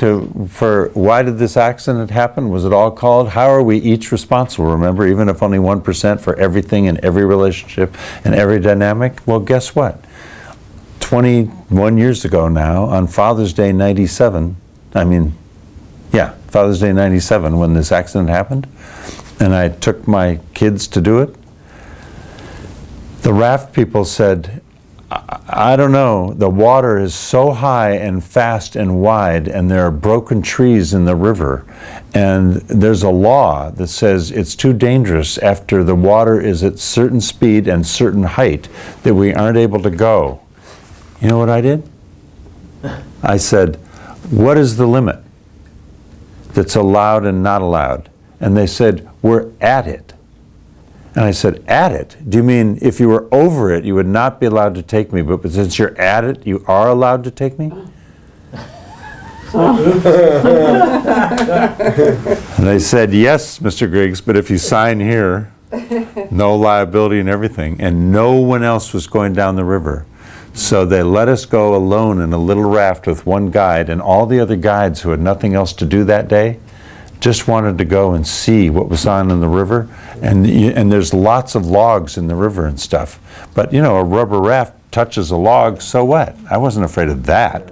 For why did this accident happen? Was it all called? How are we each responsible? Remember, even if only 1% for everything in every relationship and every dynamic? Well, guess what? 21 years ago now, on Father's Day 97, Father's Day 97, when this accident happened, and I took my kids to do it, the raft people said, I don't know, the water is so high and fast and wide, and there are broken trees in the river, and there's a law that says it's too dangerous after the water is at certain speed and certain height that we aren't able to go. You know what I did? I said, what is the limit that's allowed and not allowed? And they said, we're at it. And I said, at it? Do you mean if you were over it, you would not be allowed to take me, but since you're at it, you are allowed to take me? And they said, yes, Mr. Griggs, but if you sign here, no liability and everything. And no one else was going down the river. So they let us go alone in a little raft with 1 guide, and all the other guides who had nothing else to do that day just wanted to go and see what was on in the river. And there's lots of logs in the river and stuff. But you know, a rubber raft touches a log, so what? I wasn't afraid of that.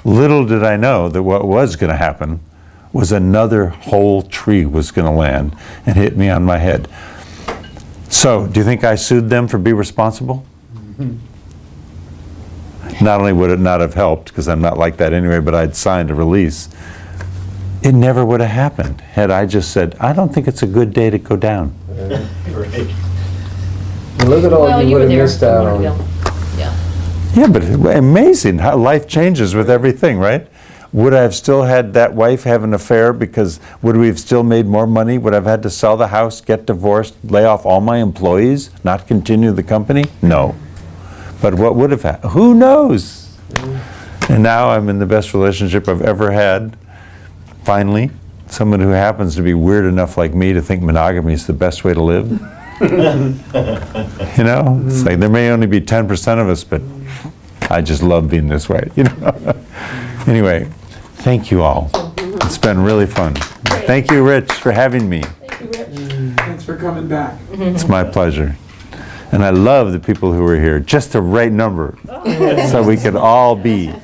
Little did I know that what was going to happen was another whole tree was going to land and hit me on my head. So, do you think I sued them for being responsible? Not only would it not have helped, because I'm not like that anyway, but I'd signed a release. It never would have happened had I just said, I don't think it's a good day to go down. Right. And look at all Well, you you would were have there. missed out on. Yeah. Yeah, but amazing how life changes with everything, right? Would I have still had that wife have an affair because would we have still made more money? Would I have had to sell the house, get divorced, lay off all my employees, not continue the company? No. But what would have happened? Who knows? And now I'm in the best relationship I've ever had. Finally, someone who happens to be weird enough like me to think monogamy is the best way to live. You know, it's like there may only be 10% of us, but I just love being this way. You know. Anyway, thank you all. It's been really fun. Thank you, Rich, for having me. Thank you, Rich. Thanks for coming back. It's my pleasure. And I love the people who were here, just the right number, so we could all be